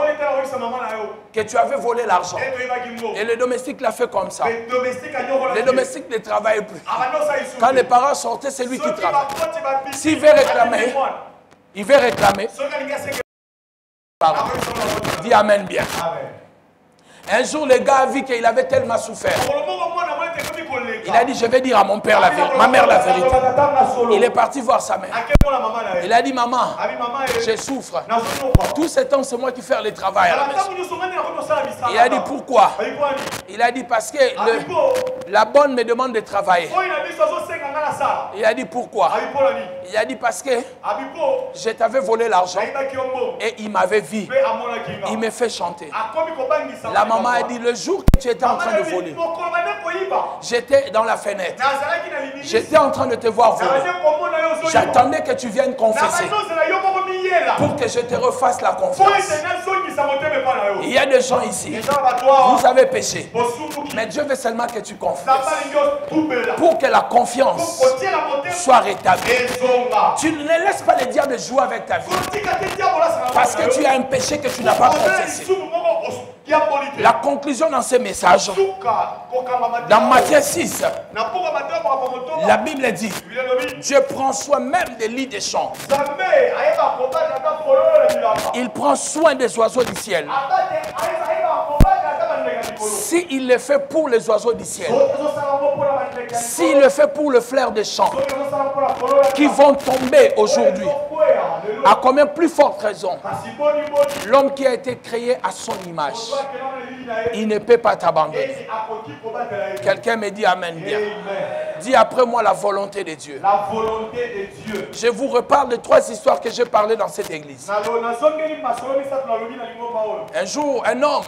que tu avais volé l'argent. Et le domestique l'a fait comme ça. Le domestique ne travaille plus. Quand les parents sortaient, c'est lui qui travaille. S'il veut réclamer, il veut réclamer. Pardon. Dis amen bien. Un jour, le gars a vu qu'il avait tellement souffert. Il a dit, je vais dire à mon père la vérité, ma mère la vérité. Il est parti voir sa mère. Il a dit, maman, je souffre. Tout ce temps, c'est moi qui fais le travail à la maison. Il a dit, pourquoi? Il a dit, parce que la bonne me demande de travailler. Il a dit, pourquoi? Il a dit, parce que je t'avais volé l'argent et il m'avait vu. Il me fait chanter. La maman a dit, le jour que tu étais en train de voler, j'étais dans la fenêtre. J'étais en train de te voir voler. J'attendais que tu viennes confesser pour que je te refasse la confiance. Il y a des gens ici, vous avez péché, mais Dieu veut seulement que tu confesses pour que la confiance soit rétablie. Tu ne laisses pas le diable jouer avec ta vie parce que tu as un péché que tu n'as pas confessé. La conclusion dans ce message, dans Matthieu 6, la Bible dit, Dieu prend soin même des lits des champs. Il prend soin des oiseaux du ciel. S'il le fait pour les oiseaux du ciel, s'il le fait pour le flair des champs qui vont tomber aujourd'hui, à combien plus forte raison l'homme qui a été créé à son image, il ne peut pas t'abandonner. Quelqu'un me dit amen bien. Dis après moi la volonté de Dieu. La volonté de Dieu. Je vous reparle de 3 histoires que j'ai parlé dans cette église. Un jour, un homme,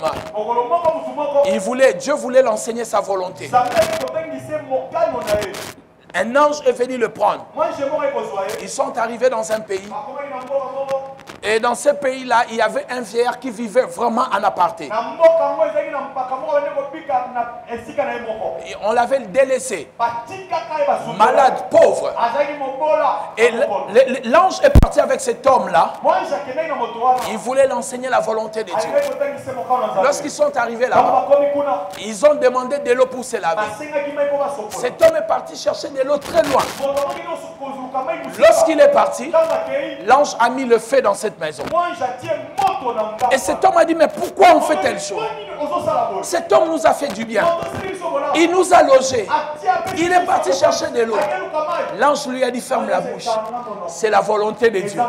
Dieu voulait l'enseigner sa volonté. Un ange est venu le prendre. Ils sont arrivés dans un pays. Et dans ce pays-là, il y avait un vieillard qui vivait vraiment en aparté. Et on l'avait délaissé. Malade, pauvre. Et l'ange est parti avec cet homme-là. Il voulait l'enseigner la volonté de Dieu. Lorsqu'ils sont arrivés là-bas, ils ont demandé de l'eau pour se laver. Cet homme est parti chercher de l'eau très loin. Lorsqu'il est parti, l'ange a mis le feu dans cette maison. Et cet homme a dit, mais pourquoi on fait telle chose? Cet homme nous a fait du bien. Il nous a logés. Il est parti chercher de l'eau. L'ange lui a dit, ferme la bouche. C'est la volonté de Dieu.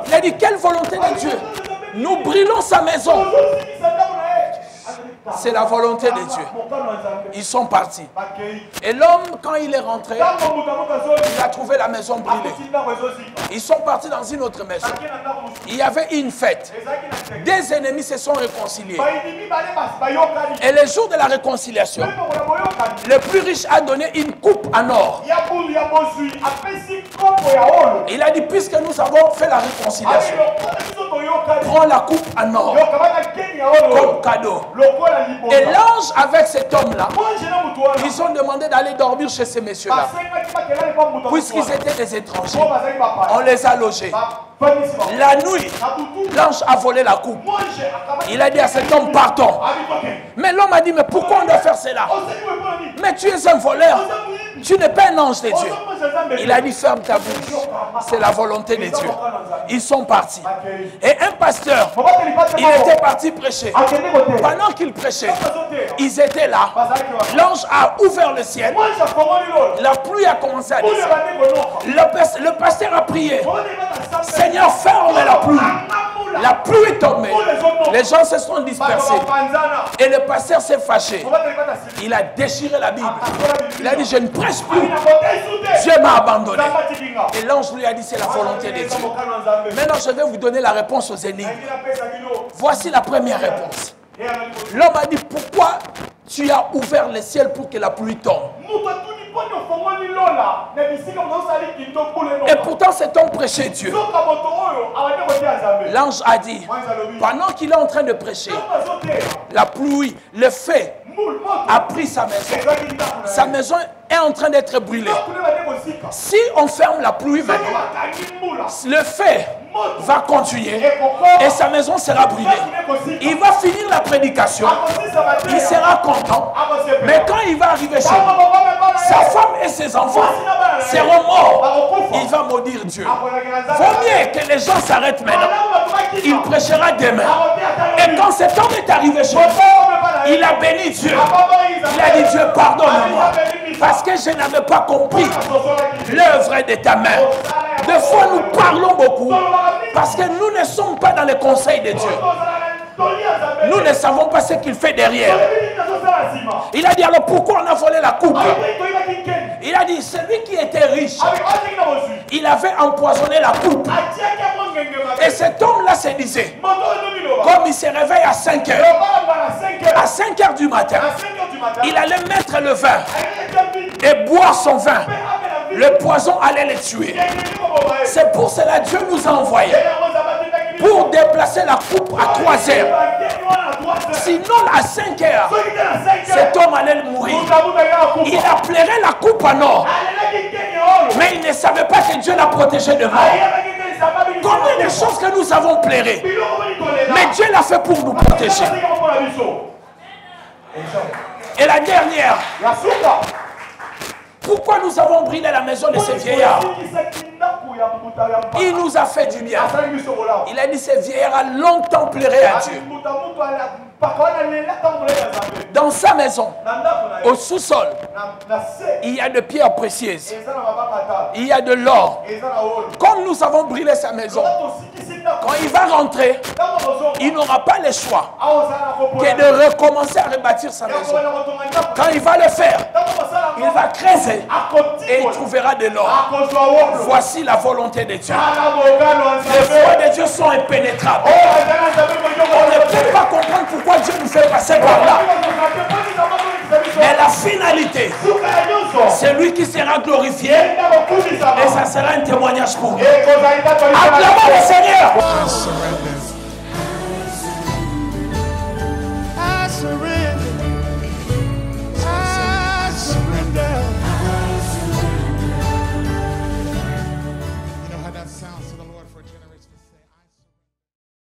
Il a dit, quelle volonté de Dieu? Nous brûlons sa maison. C'est la volonté de Dieu. Ils sont partis. Et l'homme, quand il est rentré, il a trouvé la maison brûlée. Ils sont partis dans une autre maison. Il y avait une fête. Des ennemis se sont réconciliés. Et le jour de la réconciliation, le plus riche a donné une coupe en or. Il a dit, puisque nous avons fait la réconciliation, prends la coupe en or comme cadeau. Et l'ange avec cet homme-là, ils ont demandé d'aller dormir chez ces messieurs-là. Puisqu'ils étaient des étrangers, on les a logés. La nuit, l'ange a volé la coupe. Il a dit à cet homme, partons. Mais l'homme a dit, mais pourquoi on doit faire cela? Mais tu es un voleur. Tu n'es pas un ange de Dieu. Il a dit, ferme ta bouche. C'est la volonté de Dieu. Ils sont partis. Et un pasteur, il était parti prêcher. Pendant qu'il prêchait, ils étaient là. L'ange a ouvert le ciel. La pluie a commencé à descendre. Le pasteur a prié. Seigneur, ferme la pluie. La pluie est tombée. Les gens se sont dispersés. Et le pasteur s'est fâché. Il a déchiré la Bible. Il a dit, je ne prêche plus. Dieu m'a abandonné. Et l'ange lui a dit, c'est la volonté de Dieu. Maintenant, je vais vous donner la réponse aux énigmes. Voici la première réponse. L'homme a dit, pourquoi tu as ouvert le ciel pour que la pluie tombe? Et pourtant cet homme prêchait Dieu. L'ange a dit, pendant qu'il est en train de prêcher, la pluie, le feu a pris sa maison. Sa maison est en train d'être brûlée. Si on ferme la pluie maintenant, le feu va continuer et sa maison sera brûlée. Il va finir la prédication. Il sera content. Mais quand il va arriver chez lui, sa femme et ses enfants seront morts. Il va maudire Dieu. Vaut mieux que les gens s'arrêtent maintenant. Il prêchera demain. Et quand cet homme est arrivé chez lui, il a béni Dieu. Il a dit, Dieu, pardonne-moi. Parce que je n'avais pas compris l'œuvre de ta main. Des fois, nous parlons beaucoup parce que nous ne sommes pas dans les conseils de Dieu. Nous ne savons pas ce qu'il fait derrière. Il a dit, alors pourquoi on a volé la coupe? Il a dit, celui qui était riche, il avait empoisonné la coupe. Et cet homme-là se disait, comme il se réveille à 5 heures, à 5 heures du matin, il allait mettre le vin et boire son vin. Le poison allait les tuer. C'est pour cela que Dieu nous a envoyés pour déplacer la coupe à 3 heures. Sinon, à 5 heures, cet homme allait mourir. Il appellerait la coupe en or. Mais il ne savait pas que Dieu l'a protégé de mort. Combien de choses que nous avons pleuré. Mais Dieu l'a fait pour nous protéger. Et la dernière. Pourquoi nous avons brûlé la maison de ces vieillards? Il nous a fait du bien. Il a dit, ces vieillards a longtemps pleuré à Dieu. Dans sa maison, au sous-sol, il y a de pierres précieuses. Il y a de l'or. Comme nous avons brûlé sa maison, quand il va rentrer, il n'aura pas le choix que de recommencer à rebâtir sa maison. Quand il va le faire, il va creuser et il trouvera de l'or. Voici la volonté de Dieu. Les voies de Dieu sont impénétrables. On ne peut pas comprendre pourquoi Dieu nous fait passer par là. Mais la finalité, c'est lui qui sera glorifié et ça sera un témoignage pour nous. Acclamons le Seigneur.